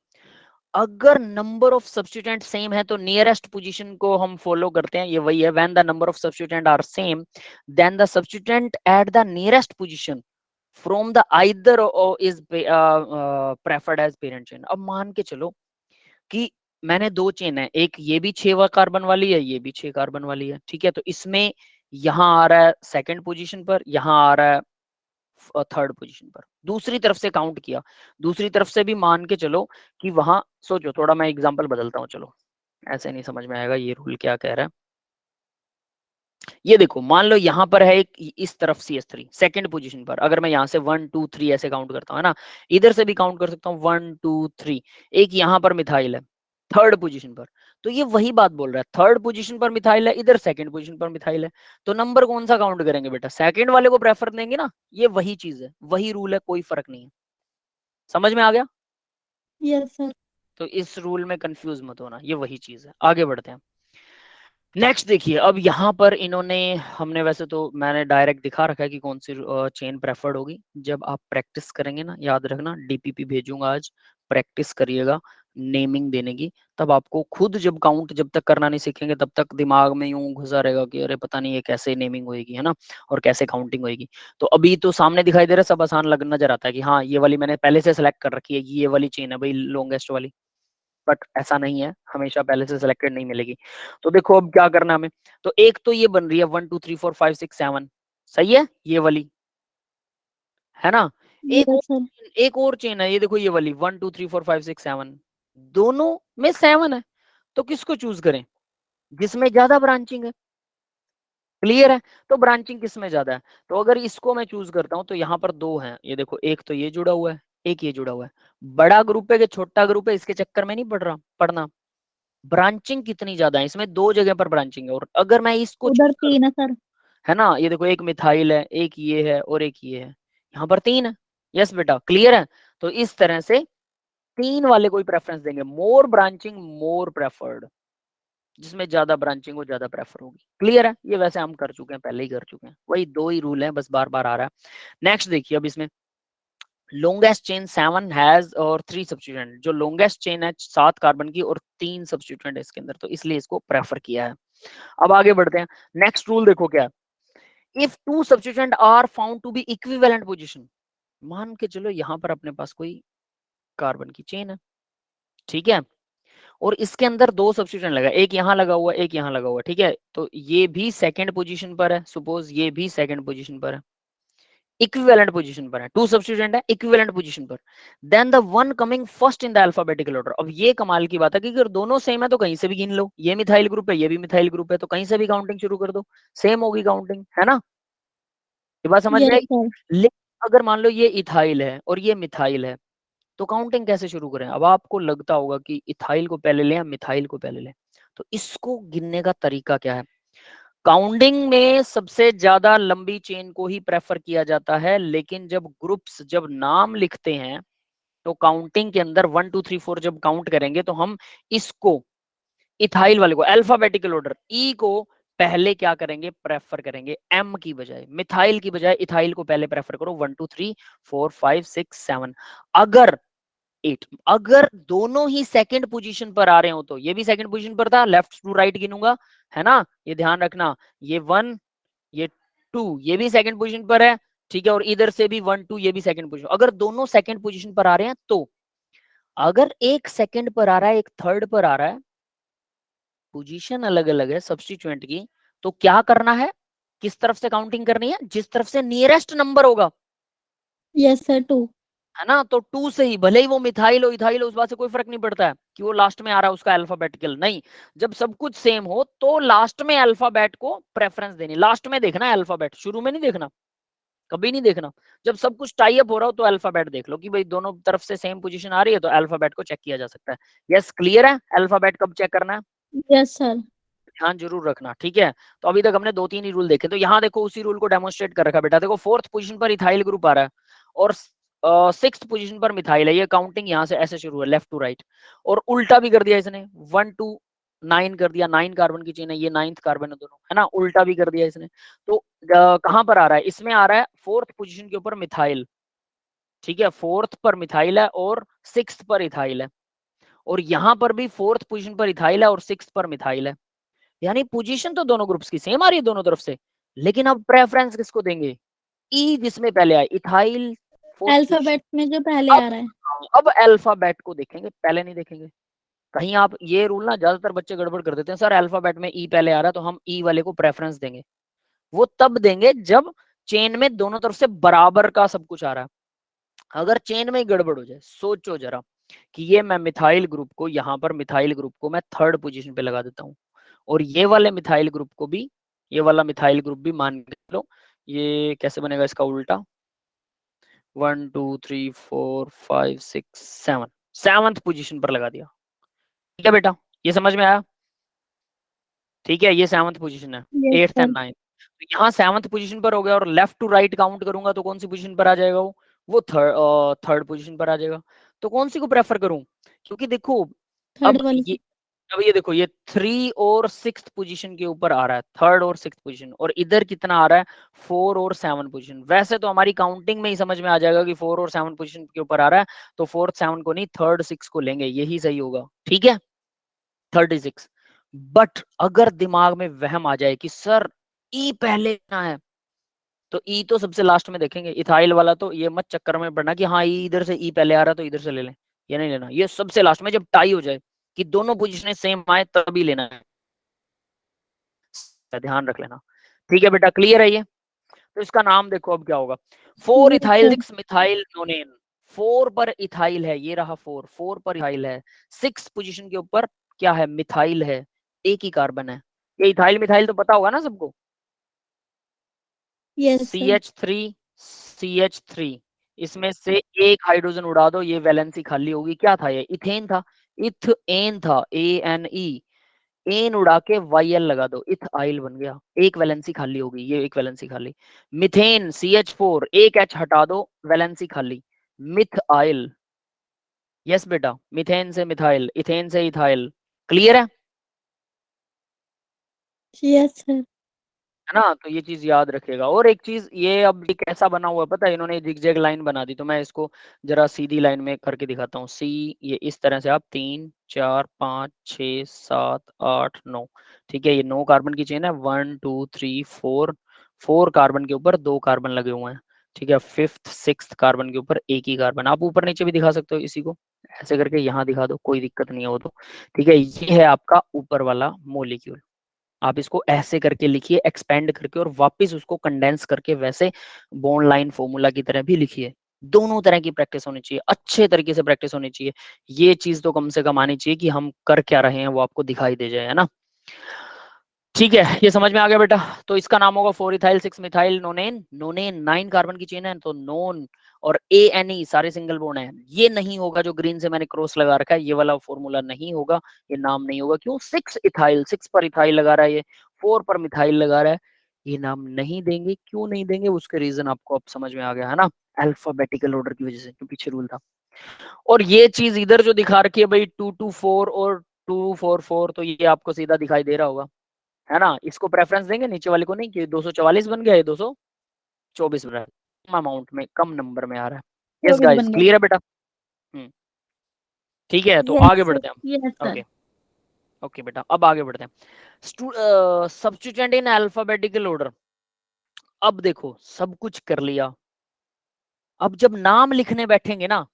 अगर नंबर ऑफ सब्स्टिट्यूएंट सेम है तो नियरेस्ट पोजीशन को हम फॉलो करते हैं, ये वही है, when the number of substituent are same then the substituent at the nearest position from the either is preferred as parent chain. अब मान के चलो कि मैंने दो चेन है, एक ये भी 6 कार्बन वाली है, ये भी 6 कार्बन वाली है, ठीक है। तो इसमें यहाँ आ रहा है सेकंड पोजीशन पर, यहाँ आ रहा है थर्ड पोजीशन पर। दूसरी तरफ से काउंट किया, दूसरी तरफ से भी मान के चलो कि वहां, सोचो थोड़ा, मैं एग्जांपल बदलता हूँ, चलो ऐसे नहीं समझ में आएगा ये रूल क्या कह रहा है। ये देखो, मान लो यहाँ पर है एक, इस तरफ CH3 सेकंड पोजीशन पर, अगर मैं यहाँ से 1 2 3 ऐसे काउंट करता हूँ ना, इधर से भी काउंट कर सकता हूँ 1 2 3, एक यहाँ पर मिथाइल है थर्ड पोजीशन पर, तो ये वही बात बोल रहा है, थर्ड पोजीशन पर मिथाइल है, इधर सेकंड पोजीशन पर मिथाइल है, तो नंबर कौन सा काउंट करेंगे बेटा, सेकंड वाले को प्रेफर देंगे ना। ये वही चीज है, वही रूल है, कोई फर्क नहीं है। समझ में आ गया? Yes sir. तो इस रूल में कंफ्यूज मत होना, ये वही चीज है। आगे बढ़ते हैं। नेक्स्ट देखिए, अब यहाँ पर इन्होंने, हमने वैसे तो मैंने डायरेक्ट दिखा रखा है कि कौन सी चेन प्रेफर्ड होगी। जब आप प्रैक्टिस करेंगे ना, याद रखना, डीपीपी भेजूंगा आज, प्रैक्टिस करिएगा नेमिंग देने की। तब आपको खुद जब काउंट जब तक करना नहीं सीखेंगे तब तक दिमाग में यूं घुसा रहेगा कि अरे पता नहीं ये कैसे नेमिंग होएगी, है ना, और कैसे काउंटिंग होएगी। तो अभी तो सामने दिखाई दे रहा है, सब आसान लग नजर आता है कि हाँ ये वाली मैंने पहले से सिलेक्ट कर रखी है, ये वाली चेन है भाई लॉन्गेस्ट वाली। बट ऐसा नहीं है, हमेशा पहले से सिलेक्टेड नहीं मिलेगी। तो देखो अब क्या करना है हमें। तो एक तो ये बन रही है 1 2 3 4 5 6 7, सही है ये वाली, है ना। Yes sir. एक और चेन है, ये देखो ये वाली 1 2 3 4 5 6 7, दोनों में 7 है। तो किसको चूज करें, जिसमें ज्यादा ब्रांचिंग है। क्लियर है? तो ब्रांचिंग किस में ज्यादा है, तो अगर इसको मैं चूज करता हूं तो यहाँ पर दो हैं, ये देखो, एक तो ये जुड़ा हुआ है, एक ये जुड़ा हुआ है। बड़ा ग्रुप है कि छोटा ग्रुप है, इसके चक्कर में नहीं पढ़ना। ब्रांचिंग कितनी ज्यादा है इसमें, दो जगह पर ब्रांचिंग है। और अगर मैं इसको उधर चूज कर, 3 है सर। है ना, ये देखो, एक मिथाइल है, एक ये है और एक ये है, यहाँ पर 3 है। यस बेटा, क्लियर है? तो इस तरह से 3 वाले कोई प्रेफरेंस देंगे, मोर ब्रांचिंग मोर प्रेफर्ड, जिसमें ज्यादा ब्रांचिंग हो ज्यादा प्रेफर होगी। क्लियर है? ये वैसे हम कर चुके हैं, पहले ही कर चुके हैं, वही दो ही रूल है, बस बार बार आ रहा है। नेक्स्ट देखिए, अब इसमें लॉन्गेस्ट चेन 7 हैज और 3 सब्स्टिट्यूएंट, जो लॉन्गेस्ट चेन है 7 कार्बन की और 3 सब्स्टिट्यूएंट है इसके अंदर, तो इसलिए इसको प्रेफर किया है। अब आगे बढ़ते हैं। नेक्स्ट रूल देखो क्या है, if 2 substituent are found to be equivalent position, मान के चलो यहाँ पर अपने पास कोई कार्बन की चेन है, ठीक है, और इसके अंदर 2 सब्स्टिट्यूएंट लगा, एक यहाँ लगा हुआ, एक यहाँ लगा हुआ, ठीक है, तो ये भी सेकंड पोजीशन पर है, सपोज ये भी सेकंड पोजीशन पर है, इक्विवेलेंट पोजीशन पर है, 2 सब्स्टिट्यूएंट है इक्विवेलेंट पोजीशन पर, then the one coming first in the alphabetical order. अब ये कमाल की बात है कि अगर दोनों सेम है तो कहीं से भी गिन लो, ये मिथाइल ग्रुप है ये भी मिथाइल ग्रुप है, तो कहीं से भी काउंटिंग शुरू कर दो, सेम होगी काउंटिंग, है ना। ये बात समझ में यस आई? सर। लेकिन अगर मान लो ये इथाइल है और ये मिथाइल है, तो काउंटिंग कैसे शुरू करें। अब आपको लगता होगा कि इथाइल को पहले लें या मिथाइल को पहले लें, तो इसको गिनने का तरीका क्या है। काउंटिंग में सबसे ज्यादा लंबी चेन को ही प्रेफर किया जाता है, लेकिन जब ग्रुप्स जब नाम लिखते हैं तो काउंटिंग के अंदर 1 2 3 4 जब काउंट करेंगे तो हम इसको, इथाइल वाले को, अल्फाबेटिकल ऑर्डर ई को पहले क्या करेंगे, प्रेफर करेंगे, एम की बजाय, मिथाइल की बजाय इथाइल को पहले प्रेफर करो, 1 2 3 4 5 6 7। अगर 8, अगर दोनों ही सेकंड पोजीशन पर आ रहे हो, तो ये भी सेकंड पोजीशन पर था, लेफ्ट टू राइट गिनूंगा, है ना, ये ध्यान रखना, ये 1 ये 2 ये भी सेकंड पोजीशन पर है, ठीक है, और इधर से भी 1 2 ये भी सेकंड पोजीशन, अगर दोनों सेकंड पोजीशन पर आ रहे हैं तो, अगर एक सेकंड पर आ रहा है एक थर्ड पर आ रहा है, पोजीशन अलग अलग है सब्स्टिट्यूएंट की, तो क्या करना है, किस तरफ से काउंटिंग करनी है, जिस तरफ से नियरेस्ट नंबर होगा, यस सर 2। है ना। तो 2 से ही, भले ही वो मिथाइल हो इथाइल हो, उस बात से कोई फर्क नहीं पड़ता है कि वो लास्ट में आ रहा है उसका अल्फाबेटिकल, नहीं, जब सब कुछ सेम हो तो लास्ट में अल्फाबेट को प्रेफरेंस देनी, लास्ट में देखना है अल्फाबेट, शुरू में नहीं देखना, कभी नहीं देखना। जब सब कुछ टाई अप हो रहा हो तो अल्फाबेट देख लो कि भाई दोनों तरफ से सेम पोजीशन आ रही है, तो अल्फाबेट को चेक किया जा सकता है। यस, क्लियर है? अल्फाबेट कब चेक करना है, यस सर। ध्यान जरूर रखना, ठीक है। तो अभी तक हमने 2 3 ही रूल देखे, तो यहाँ देखो उसी रूल को डेमोन्स्ट्रेट कर रखा बेटा, देखो फोर्थ पोजीशन पर इथाइल ग्रुप आ रहा है और सिक्स्थ पोजीशन पर मिथाइल है, ये काउंटिंग यहाँ से ऐसे शुरू है, लेफ्ट टू राइट, और उल्टा भी कर दिया इसने, 1 2 9 कर दिया, 9 कार्बन की चेन है, ये 9th कार्बन है दोनों, है ना, उल्टा भी कर दिया इसने। तो कहाँ पर आ रहा है, इसमें आ रहा है फोर्थ पोजीशन के ऊपर मिथाइल, ठीक है, फोर्थ पर मिथाइल है और सिक्स्थ पर इथाइल है, और यहाँ पर भी फोर्थ पोजीशन पर इथाइल है और सिक्स्थ पर मिथाइल है, यानी पोजीशन तो दोनों ग्रुप्स की सेम आ रही है दोनों तरफ से, लेकिन अब प्रेफरेंस किसको देंगे, ई जिसमें पहले आए, इथाइल फोर्थ पोजीशन। अल्फाबेट में जो पहले अब आ रहा है। अब अल्फाबेट को देखेंगे, पहले नहीं देखेंगे। कहीं आप ये रूल ना, ज्यादातर बच्चे गड़बड़ कर देते हैं, सर अल्फाबेट में ई पहले आ रहा है तो हम ई वाले को प्रेफरेंस देंगे, वो तब देंगे जब चेन में दोनों तरफ से बराबर का सब कुछ आ रहा है। अगर चेन में गड़बड़ हो जाए, सोचो जरा कि ये मैं मिथाइल ग्रुप को, यहाँ पर मिथाइल ग्रुप को मैं थर्ड पोजीशन पे लगा देता हूँ, और ये वाले मिथाइल ग्रुप को भी, ये वाला मिथाइल ग्रुप भी मान के लो, ये कैसे बनेगा इसका उल्टा, 1 2 3 4 5 6 7, 7th पोजीशन पर लगा दिया, ठीक है बेटा, ये समझ में आया। ठीक है, ये 7th पोजीशन है, Yes, 8th sir. And 9th। तो यहाँ 7th पोजीशन पर हो गया, और लेफ्ट टू राइट काउंट करूंगा तो कौन सी पोजीशन पर आ जाएगा वो थर्ड पोजीशन पर आ जाएगा। तो कौन सी को प्रेफर करूं, क्योंकि देखो Third अब वाली. ये देखो, ये 3 और 6th पोजीशन के ऊपर आ रहा है, 3rd और 6th पोजीशन, और इधर कितना आ रहा है 4 और 7 पोजीशन। वैसे तो हमारी काउंटिंग में ही समझ में आ जाएगा कि 4 और 7 पोजीशन के ऊपर आ रहा है, तो 4th 7 को नहीं 3rd 6 को लेंगे, यही सही होगा। ठीक है, 36। बट अगर दिमाग में वहम आ जाए कि सर ई पहले लेना है, तो ई तो सबसे लास्ट में देखेंगे। इथाइल वाला तो ये मत चक्कर में पड़ना कि हाँ ई इधर से ई पहले आ रहा है तो इधर से ले लें, ये नहीं लेना। ये सबसे लास्ट में जब टाई हो जाए कि दोनों पोजीशनें सेम आए तभी लेना है, ध्यान रख लेना। ठीक है बेटा, क्लियर है ये? तो इसका नाम देखो अब क्या होगा, 4 Yes, इथाइल sir. 6 मिथाइल नोनेन। 4 पर इथाइल है, ये रहा 4 पर इथाइल है, 6 पोजीशन के ऊपर क्या है, मिथाइल है, एक ही कार्बन है। ये इथाइल मिथाइल तो पता होगा ना सबको। Yes, sir. CH3 CH3, इसमें से एक हाइड्रोजन उड़ा दो, ये वैलेंसी खाली होगी। क्या था ये, इथेन था, इथेन था, ANE, एन उड़ा के YL लगा दो, इथाइल बन गया, एक वैलेंसी खाली होगी, ये एक वैलेंसी खाली। मिथेन CH4, एक H हटा दो, वैलेंसी खाली, मिथाइल। यस बेटा, मिथेन से मिथाइल, इथेन से इथाइल। क्लियर है Yes, sir. है ना? तो ये चीज याद रखिएगा। और एक चीज, ये अब ये कैसा बना हुआ है पता है, इन्होंने जिगजैग लाइन बना दी, तो मैं इसको जरा सीधी लाइन में करके दिखाता हूँ। सी, ये इस तरह से आप 3 4 5 6 7 8 9, ठीक है, ये 9 कार्बन की चेन है, 1 2 3 4, 4 कार्बन के ऊपर 2 कार्बन लगे हुए हैं। ठीक है, 5th 6th कार्बन के ऊपर एक ही कार्बन। आप ऊपर नीचे भी दिखा सकते हो इसी को, ऐसे करके यहाँ दिखा दो, कोई दिक्कत नहीं है वो तो। ठीक है, ये है आपका ऊपर वाला मोलिक्यूल। आप इसको ऐसे करके लिखिए, एक्सपेंड करके, और वापस उसको कंडेंस करके वैसे बॉन्ड लाइन फॉर्मूला की तरह भी लिखिए। दोनों तरह की प्रैक्टिस होनी चाहिए, अच्छे तरीके से प्रैक्टिस होनी चाहिए। ये चीज तो कम से कम आनी चाहिए कि हम कर क्या रहे हैं वो आपको दिखाई दे जाए, है ना? ठीक है, ये समझ में आ गया बेटा? तो इसका नाम होगा 4 इथाइल 6 मिथाइल नोनेन। नोनेन 9 कार्बन की चेन है, तो नोन और ANE सारे सिंगल बॉन्ड है। ये नहीं होगा जो ग्रीन से मैंने क्रॉस लगा रखा है, ये वाला फॉर्मूला नहीं होगा, ये नाम नहीं होगा। क्यों? 6 इथाइल, 6 पर इथाइल लगा रहा है, ये 4 पर मिथाइल लगा रहा है, ये नाम नहीं देंगे। क्यों नहीं देंगे, उसके रीजन आपको अब समझ में आ गया है ना? अल्फाबेटिकल ऑर्डर की वजह से, जो पीछे रूल था। और ये चीज इधर जो दिखा रखी है भाई 224 और 244, तो ये आपको सीधा दिखाई दे रहा होगा, है ना? इसको प्रेफरेंस देंगे, नीचे वाले को नहीं, कि 244 बन गया, ये 224 बन रहा है, कम अमाउंट में, कम नंबर में आ रहा है। यस 24 गाइस, बन गया. क्लियर है बेटा? ठीक है, तो Yes, आगे sir. बढ़ते हैं। Yes, sir. ओके ओके बेटा, अब आगे बढ़ते हैं। Substituent in alphabetical order. अब देखो, सब कुछ कर लिया, अब जब नाम लिखने बैठेंगे ना,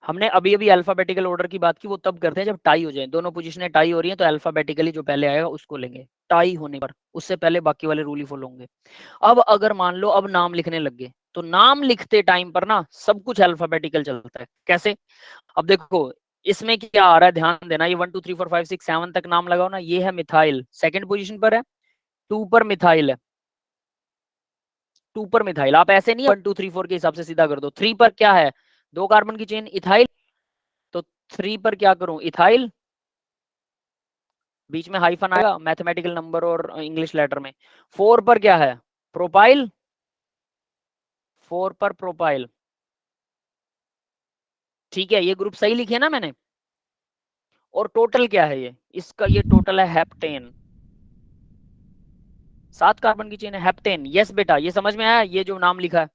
हमने अभी अभी अल्फाबेटिकल ऑर्डर की बात की, वो तब करते हैं जब टाई हो जाए, दोनों पोजीशनें टाई हो रही हैं, तो अल्फाबेटिकली जो पहले आएगा उसको लेंगे, टाई होने पर, उससे पहले बाकी वाले रूल ही फॉलो होंगे। अब अगर मान लो अब नाम लिखने लग गए, तो नाम लिखते टाइम पर ना सब कुछ अल्फाबेटिकल चलता है। कैसे? अब देखो, इसमें क्या आ रहा है, ध्यान देना, ये 1 2 3 4 5 6 7 तक नाम लगाओ ना, ये है मिथाइल, सेकंड पोजीशन पर है, 2 पर मिथाइल है, 2 पर मिथाइल। आप ऐसे नहीं 1 2 3 4 के हिसाब से सीधा कर दो। 3 पर क्या है, 2 कार्बन की चेन, इथाइल, तो 3 पर क्या करूं, इथाइल, बीच में हाइफन आएगा मैथमेटिकल नंबर और इंग्लिश लेटर में। 4 पर क्या है, प्रोपाइल, 4 पर प्रोपाइल। ठीक है, ये ग्रुप सही लिखे ना मैंने? और टोटल क्या है ये, इसका ये टोटल है हेप्टेन, 7 कार्बन की चेन है, हेप्टेन। यस बेटा, ये समझ में आया, ये जो नाम लिखा है,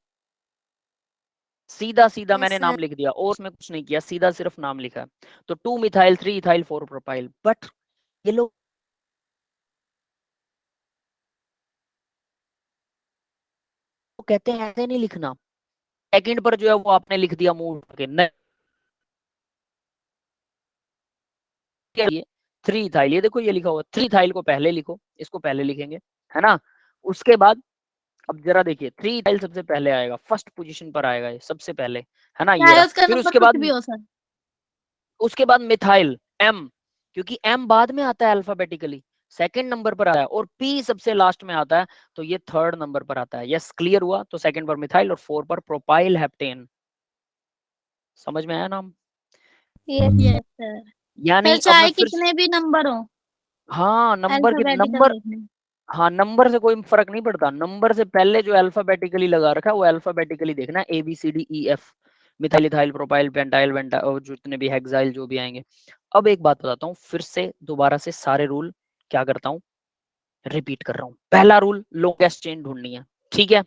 सीधा सीधा यस मैंने सर। नाम लिख दिया, और उसमें कुछ नहीं किया, सीधा सिर्फ नाम लिखा है। तो 2 मिथाइल 3 इथाइल 4 प्रोपाइल। बट ये लोग कहते हैं ऐसे नहीं लिखना, सेकंड पर जो है वो आपने लिख दिया मूव करके, नहीं, 3 इथाइल, ये देखो ये लिखा हुआ 3 इथाइल को पहले लिखो, इसको पहले लिखेंगे, है ना? उसके बाद अब जरा देखिए, 3 इथाइल सबसे पहले आएगा, फर्स्ट पोजीशन पर आएगा ये सबसे पहले, है ना? ये चाहे रहा। उसका फिर नंबर उसके कुछ बाद, भी हो सर। उसके बाद मिथाइल M, क्योंकि M बाद में आता है अल्फाबेटिकली, सेकंड नंबर पर आता है, और P सबसे लास्ट में आता है, तो ये थर्ड नंबर पर आता है। यस, क्लियर हुआ? तो सेकंड पर मिथाइल और 4 पर प्रोपाइल हेप्टेन। समझ में आया नाम? Yes sir. यानी फिर अब मैं चाहे फिर, कितने भी नंबर हो। हाँ नंबर के अल्फाबेटिकल नंबर, लिखना है। हाँ नंबर से कोई फर्क नहीं पड़ता, नंबर से पहले जो अल्फाबेटिकली लगा रखा है वो अल्फाबेटिकली देखना है, ABCDEF, methyl ethyl propyl pentyl Vanta और जितने भी हेक्साइल जो भी आएंगे। अब एक बात बताता हूँ फिर से दोबारा से सारे रूल क्या करता हूँ रिपीट कर रहा हूँ। पहला रूल लॉन्गेस्ट चेन ढूंढनी है, ठीक है।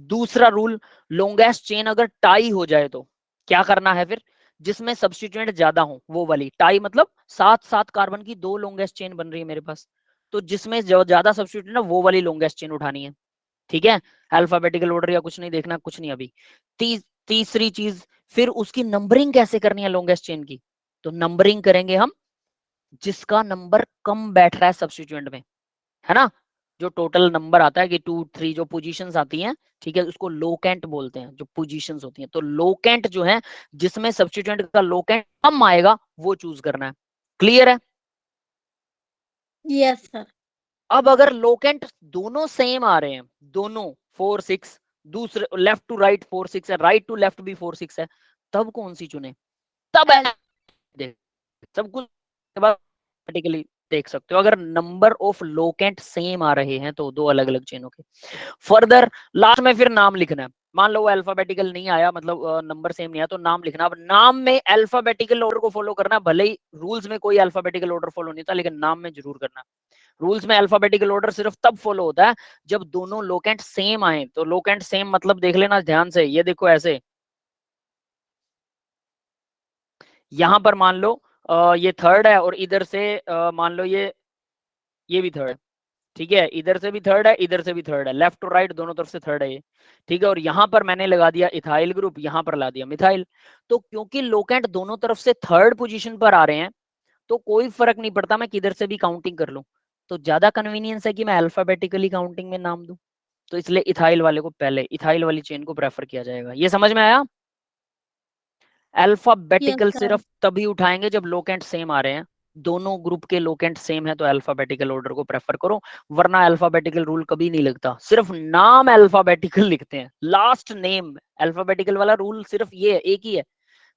दूसरा रूल लॉन्गेस्ट चेन अगर टाई हो जाए तो क्या करना है फिर, जिसमें सब्स्टिट्यूएंट ज्यादा हो वो वाली, टाई मतलब 7 कार्बन की 2 लॉन्गेस्ट चेन बन रही है मेरे पास, तो जिसमें ज्यादा सब्स्टिट्यूएंट है वो वाली लॉन्गेस्ट चेन उठानी है, ठीक है। अल्फाबेटिकल ऑर्डर या कुछ नहीं देखना, कुछ नहीं अभी। तीसरी चीज फिर उसकी नंबरिंग कैसे करनी है लॉन्गेस्ट चेन की, तो नंबरिंग करेंगे हम जिसका नंबर कम बैठ रहा है सब्स्टिट्यूएंट में, है ना। जो टोटल नंबर आता है कि 2 3 जो पोजीशंस आती हैं, ठीक है, उसको लोकेंट बोलते हैं, जो पोजीशंस होती हैं। तो लोकेंट जो है जिसमें सब्स्टिट्यूएंट का लोकेंट कम आएगा वो चूज करना है। क्लियर है। Yes sir. अब अगर लोकेंट दोनों सेम आ रहे हैं, दोनों 4 6, दूसरे लेफ्ट टू राइट 4 6 है, राइट टू लेफ्ट भी 4 6 है, तब कौन सी चुने, तब देख सब कुछ ऑटोमेटिकली देख सकते हो। अगर नंबर ऑफ लोकेंट सेम आ रहे हैं तो दो अलग अलग चेनों के। फर्दर लास्ट में फिर नाम लिखना है। मान लो वो अल्फाबेटिकल नहीं आया, मतलब नंबर सेम नहीं आया, तो नाम लिखना। अब नाम में अल्फाबेटिकल ऑर्डर को फॉलो करना, भले ही रूल्स में कोई अल्फाबेटिकल ऑर्डर फॉलो नहीं था, लेकिन नाम में जरूर करना। रूल्स में अल्फाबेटिकल ऑर्डर सिर्फ तब फॉलो होता है जब दोनों लोकेंट सेम आए। तो लोकेंट सेम मतलब देख लेना ध्यान से, ये देखो ऐसे, यहां पर मान लो ये थर्ड है और इधर से मान लो ये भी थर्ड, ठीक है, इधर से भी थर्ड है, इधर से भी थर्ड है, लेफ्ट और राइट दोनों तरफ से थर्ड है ये, ठीक है। और यहां पर मैंने लगा दिया इथाइल ग्रुप, यहां पर ला दिया मिथाइल। तो क्योंकि लोकेंट दोनों तरफ से थर्ड पोजीशन पर आ रहे हैं तो कोई फर्क नहीं पड़ता मैं किधर से भी काउंटिंग कर लूं, तो ज्यादा कन्वीनियंस है कि मैं अल्फाबेटिकली काउंटिंग में नाम दूं। तो इसलिए इथाइल वाले को पहले, इथाइल वाली चेन को प्रेफर किया जाएगा। ये समझ में आया। Yes alphabetical sir. सिर्फ तभी उठाएंगे जब लोकेंट सेम आ रहे हैं, दोनों ग्रुप के लोकेंट सेम है तो अल्फाबेटिकल ऑर्डर को प्रेफर करो, वरना अल्फाबेटिकल रूल कभी नहीं लगता, सिर्फ नाम अल्फाबेटिकल लिखते हैं, लास्ट नेम अल्फाबेटिकल वाला रूल सिर्फ ये है, एक ही है।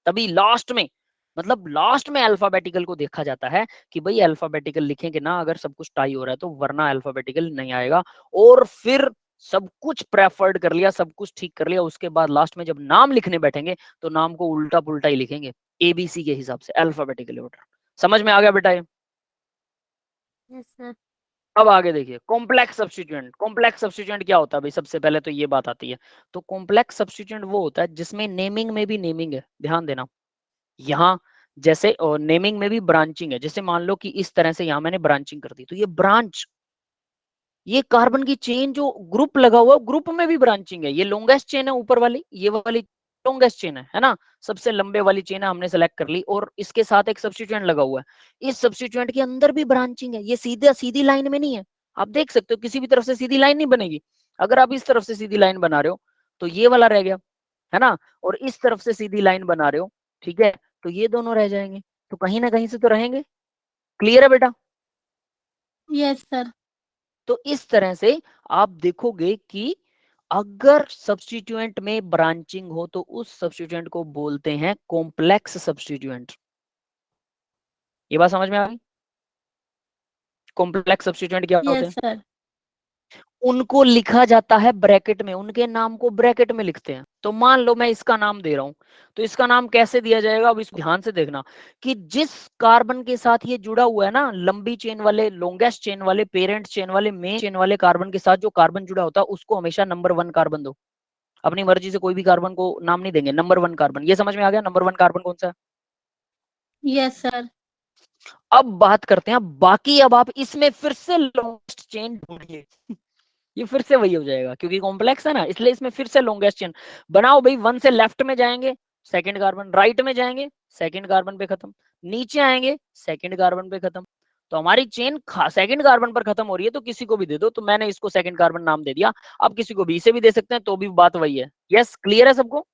तभी लास्ट में, मतलब लास्ट में अल्फाबेटिकल को देखा जाता है कि भाई अल्फाबेटिकल लिखेंगे ना अगर सब कुछ टाई हो रहा है तो, वरना अल्फाबेटिकल नहीं आएगा। और फिर सब कुछ प्रेफर्ड कर लिया, सब कुछ ठीक कर लिया, उसके बाद लास्ट में जब नाम लिखने बैठेंगे तो नाम को उल्टा पुल्टा ही लिखेंगे, ABC के हिसाब से अल्फाबेटिकल ऑर्डर। समझ में आ गया बेटा ये। Yes sir. अब आगे देखिए कॉम्प्लेक्स सब्स्टिट्यूएंट। कॉम्प्लेक्स सब्स्टिट्यूएंट क्या होता है भाई, सबसे पहले तो ये बात आती है। तो कॉम्प्लेक्स सब्स्टिट्यूएंट वो होता है जिसमें नेमिंग में भी नेमिंग है, ध्यान देना। यहाँ जैसे नेमिंग में भी ब्रांचिंग है, जैसे मान लो कि इस तरह से यहाँ मैंने ब्रांचिंग कर दी, तो ये ब्रांच, ये कार्बन की चेन जो ग्रुप लगा हुआ ग्रुप में भी ब्रांचिंग है। ये लॉन्गेस्ट चेन है ऊपर वाली, ये वाली लॉन्गेस्ट चेन है ना, सबसे लंबे वाली चेन है, हमने सेलेक्ट कर ली, और इसके साथ एक सब्स्टिट्यूएंट लगा हुआ है, इस सब्स्टिट्यूएंट के अंदर भी ब्रांचिंग है। ये सीधा सीधी लाइन में नहीं है, आप देख सकते हो किसी भी तरफ से सीधी लाइन नहीं बनेगी। अगर आप इस तरफ से सीधी लाइन बना रहे हो तो ये वाला रह गया, है ना, और इस तरफ से सीधी लाइन बना रहे हो, ठीक है, तो ये दोनों रह जाएंगे, तो कहीं ना कहीं से तो रहेंगे। क्लियर है बेटा। Yes sir. तो इस तरह से आप देखोगे कि अगर सब्स्टिट्यूएंट में ब्रांचिंग हो तो उस सब्स्टिट्यूएंट को बोलते हैं कॉम्प्लेक्स सब्स्टिट्यूएंट। ये बात समझ में आ गई। कॉम्प्लेक्स सब्स्टिट्यूएंट क्या होते यस हैं, सर। उनको लिखा जाता है ब्रैकेट में, उनके नाम को ब्रैकेट में लिखते हैं। तो मान लो मैं इसका नाम दे रहा हूं, तो इसका नाम कैसे दिया जाएगा, अब इसको ध्यान से देखना कि जिस कार्बन के साथ ये जुड़ा हुआ है ना, लंबी चेन वाले, लॉन्गेस्ट चेन वाले, पेरेंट चेन वाले, मेन चेन वाले कार्बन के साथ जो कार्बन जुड़ा होता है उसको हमेशा नंबर 1 कार्बन दो। अपनी मर्जी से कोई भी कार्बन को नाम नहीं देंगे, नंबर 1 कार्बन। ये समझ में आ गया नंबर 1 कार्बन कौन सा है। Yes sir. अब बात करते हैं बाकी। अब आप इसमें फिर से लॉन्गेस्ट चेन ढूंढिए ये फिर से वही हो जाएगा क्योंकि कॉम्प्लेक्स है ना, इसलिए इसमें फिर से लॉन्गेस्ट चेन बनाओ भाई। 1 से लेफ्ट में जाएंगे सेकंड कार्बन, राइट में जाएंगे सेकंड कार्बन पे खत्म, नीचे आएंगे सेकंड कार्बन पे खत्म। तो हमारी चेन सेकंड कार्बन पर खत्म हो रही है, तो किसी को भी दे दो। तो मैंने इसको सेकंड कार्बन नाम दे दिया, आप किसी को भी इसे भी दे सकते हैं, तो भी बात वही है। यस क्लियर है सबको।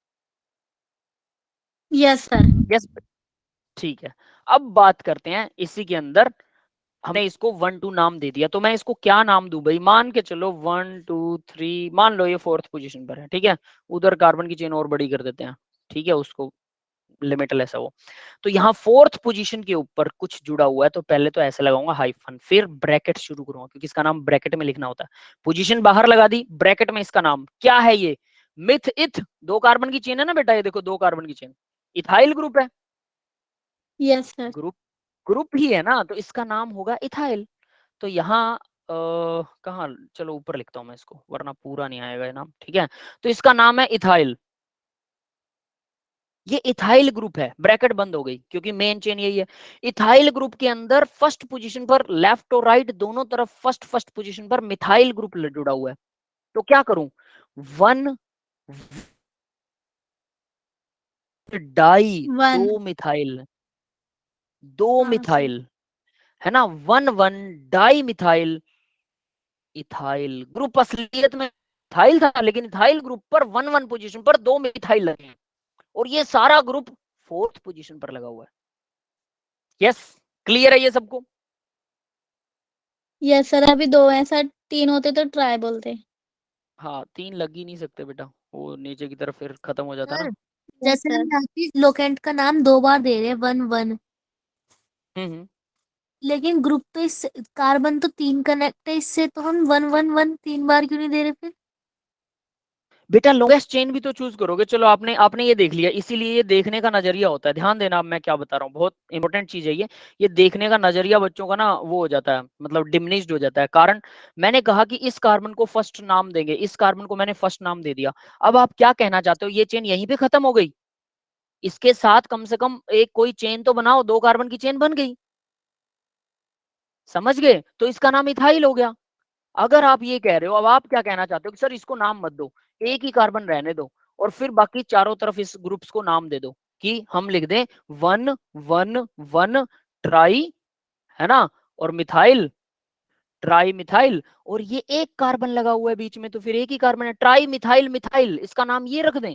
Yes sir. यस ठीक है। अब बात करते हैं इसी के अंदर, हमने इसको 1 2 नाम दे दिया, तो मैं इसको क्या नाम दूं भाई। मान के चलो 1 2 3, मान लो ये 4th पोजीशन पर है, ठीक है, उधर कार्बन की चेन और बड़ी कर देते हैं, ठीक है, उसको लिमिटलेस है वो। तो यहाँ फोर्थ पोजीशन के ऊपर कुछ जुड़ा हुआ है तो पहले तो ऐसे लगाऊंगा हाइफन, फिर ब्रैकेट शुरू करूंगा क्योंकि इसका नाम ब्रैकेट में लिखना होता है। पोजीशन बाहर लगा दी, ब्रैकेट में इसका नाम क्या है, ये मिथ इथ 2 कार्बन की चेन है ना बेटा, ये देखो 2 कार्बन की चेन, इथाइल ग्रुप है, यस सर। ग्रुप ही है ना, तो इसका नाम होगा इथाइल। तो यहाँ कहाँ, चलो ऊपर लिखता हूं मैं इसको वरना पूरा नहीं आएगा ये नाम, ठीक है। तो इसका नाम है इथाइल, ये इथाइल ग्रुप है, ब्रैकेट बंद हो गई क्योंकि मेन चेन यही है। इथाइल ग्रुप के अंदर फर्स्ट पोजीशन पर, लेफ्ट और राइट दोनों तरफ फर्स्ट पोजीशन पर मिथाइल ग्रुप जुड़ा हुआ है। तो क्या करूं, वन डाई, वन। 2 मिथाइल, 2 हाँ सर। मिथाइल, है ना, 1 1 डाई मिथाइल इथाइल ग्रुप। असलियत में इथाइल था लेकिन इथाइल ग्रुप पर 1 1 पोजीशन पर 2 मिथाइल लगे हैं और ये सारा ग्रुप फोर्थ पोजीशन पर लगा हुआ है। यस, क्लियर है ये सबको? यस सर, अभी 2 हैं सर, 3 होते तो ट्राई बोलते। हाँ 3 लग ही नहीं सकते बेटा, वो नीचे की तरफ फिर खत्म हो जाता सर ना। यस जैसे सर। हम यहाँ पे लोकेंट का नाम 2 बार दे रहे हैं, 1 1, हम्म। लेकिन ग्रुप तो इस कार्बन तो 3 कनेक्ट है इससे, तो हम 1 1 1 3 बार क्यों नहीं दे रहे फिर? बेटा लॉन्गेस्ट चेन भी तो चूज करोगे। चलो आपने आपने ये देख लिया, इसीलिए ये देखने का नजरिया होता है, ध्यान देना अब मैं क्या बता रहा हूँ, बहुत इंपॉर्टेंट चीज है ये देखने का नजरिया बच्चों का ना वो हो जाता है, मतलब डिमिनिश्ड हो जाता है। कारण मैंने कहा कि इस कार्बन को फर्स्ट नाम देंगे, इस कार्बन को मैंने फर्स्ट नाम दे दिया। अब आप क्या कहना चाहते हो, ये चेन यहीं पे खत्म हो गई? इसके साथ कम से कम एक कोई चेन तो बनाओ, 2 कार्बन की चेन बन गई, समझ गए? तो इसका नाम इथाइल हो गया। अगर आप ये कह रहे हो, अब आप क्या कहना चाहते हो कि सर इसको नाम मत दो, एक ही कार्बन रहने दो और फिर बाकी चारों तरफ इस ग्रुप्स को नाम दे दो, कि हम लिख दें 1 1 1 ट्राई, है ना, और मिथाइल, ट्राई मिथाइल, और ये एक कार्बन लगा हुआ है बीच में तो फिर एक ही कार्बन है, ट्राई मिथाइल मिथाइल, इसका नाम ये रख दें।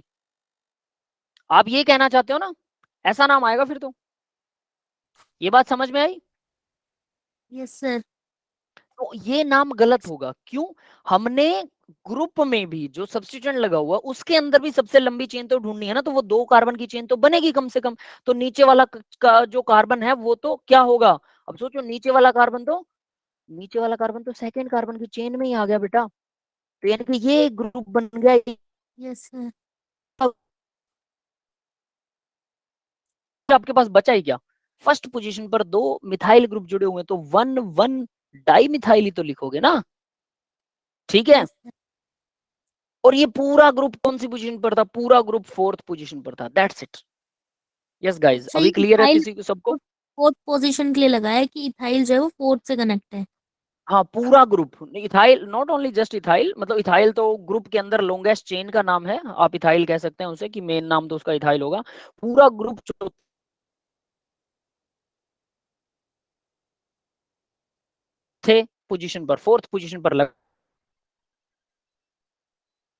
आप ये कहना चाहते हो ना, ऐसा नाम आएगा फिर तो। ये बात समझ में आई? Yes sir. तो ये नाम गलत होगा, क्यों? हमने ग्रुप में भी जो सब्स्टिट्यूएंट लगा हुआ उसके अंदर भी सबसे लंबी चेन तो ढूंढनी है ना, तो वो 2 कार्बन की चेन तो बनेगी कम से कम। तो नीचे वाला का जो कार्बन है वो तो क्या होगा, अब सोचो, नीचे वाला कार्बन तो सेकेंड कार्बन की चेन में ही आ गया बेटा, तो यानी कि ये ग्रुप बन गया। Yes sir. आपके पास बचा ही क्या, फर्स्ट पोजीशन पर 2 मिथाइल ग्रुप जुड़े हुए हैं तो 1 1 डाई मिथाइल ही तो लिखोगे ना, ठीक है। Yes sir. और ये पूरा ग्रुप कौन सी पोजीशन पर था, पूरा ग्रुप फोर्थ पोजीशन पर था, दैट्स इट। यस गाइस, अच्छा, ये अभी क्लियर है इथाइल किसी को, सबको? फोर्थ पोजीशन के लिए लगाया है कि इथाइल जो है वो फोर्थ से कनेक्ट है। हाँ पूरा group, ethyl not only just ethyl, मतलब इथाइल तो ग्रुप के अंदर लॉन्गेस्ट चेन का नाम है, आप इथाइल कह सकते हैं उसे, कि मेन नाम तो उसका इथाइल होगा। पूरा ग्रुप चौथे पोजीशन पर, फोर्थ पोजीशन पर लगा,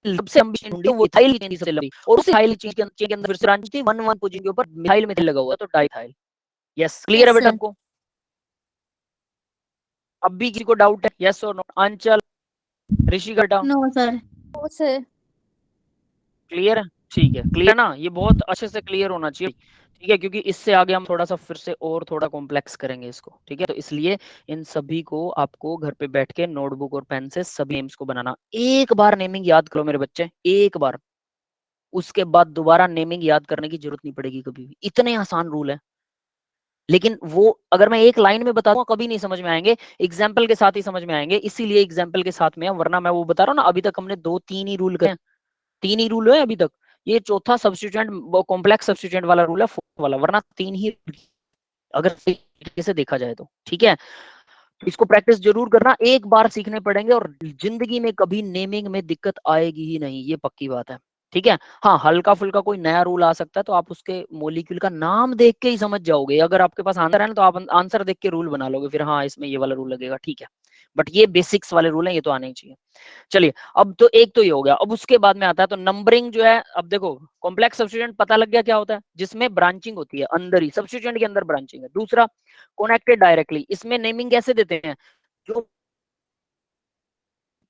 सबसे लंबी चेन ढूंढी, वो इथाइल की चेन थी सबसे लंबी, और उस इथाइल चेन के अंदर फिर से ब्रांच थी 1 1 पोजीशन के ऊपर मिथाइल में लगा हुआ, तो डाइथाइल। यस, क्लियर है यस बेटा सर। आपको? अब भी किसी को डाउट है, यस और नो? अंचल, ऋषि बेटा, नो सर। ओ सर। क्लियर है? ठीक है, क्लियर ना, ये बहुत अच्छे से क्लियर होना चाहिए, ठीक है, क्योंकि इससे आगे हम थोड़ा सा फिर से और थोड़ा कॉम्प्लेक्स करेंगे इसको, ठीक है। तो इसलिए इन सभी को आपको घर पे बैठ के नोटबुक और पेन से सभी नेम्स को बनाना, एक बार नेमिंग याद करो मेरे बच्चे, एक बार, उसके बाद दोबारा नेमिंग याद करने की जरूरत नहीं पड़ेगी कभी भी, इतने आसान रूल है। लेकिन वो अगर मैं एक लाइन में बता दूंगा कभी नहीं समझ में आएंगे, एग्जाम्पल के साथ ही समझ में आएंगे, इसीलिए एग्जाम्पल के साथ में है, वरना मैं वो बता रहा हूँ ना, अभी तक हमने 2 3 ही रूल करे, 3 ही रूल है अभी तक, ये चौथा सब्स्टिट्यूएंट, कॉम्प्लेक्स सब्स्टिट्यूएंट वाला रूल है, फोर्थ वाला, वरना 3 ही, अगर सही तरीके से देखा जाए तो, ठीक है। तो इसको प्रैक्टिस जरूर करना, एक बार सीखने पड़ेंगे और जिंदगी में कभी नेमिंग में दिक्कत आएगी ही नहीं, ये पक्की बात है, ठीक है। हाँ हल्का फुल्का कोई नया रूल आ सकता है तो आप उसके मॉलिक्यूल का नाम देख के ही समझ जाओगे, अगर आपके पास आंसर है ना तो आप आंसर देख के रूल बना लोगे, फिर हाँ इसमें ये वाला रूल लगेगा, ठीक है। बट ये बेसिक्स वाले रूल है, ये तो आने ही चाहिए। चलिए, अब तो एक तो ये हो गया, अब उसके बाद में आता है तो नंबरिंग जो है, अब देखो कॉम्प्लेक्स सब्स्टिट्यूएंट पता लग गया क्या होता है, जिसमें ब्रांचिंग होती है, अंदर ही सब्स्टिट्यूएंट के अंदर ब्रांचिंग है। दूसरा, कनेक्टेड डायरेक्टली, इसमें नेमिंग कैसे देते हैं, जो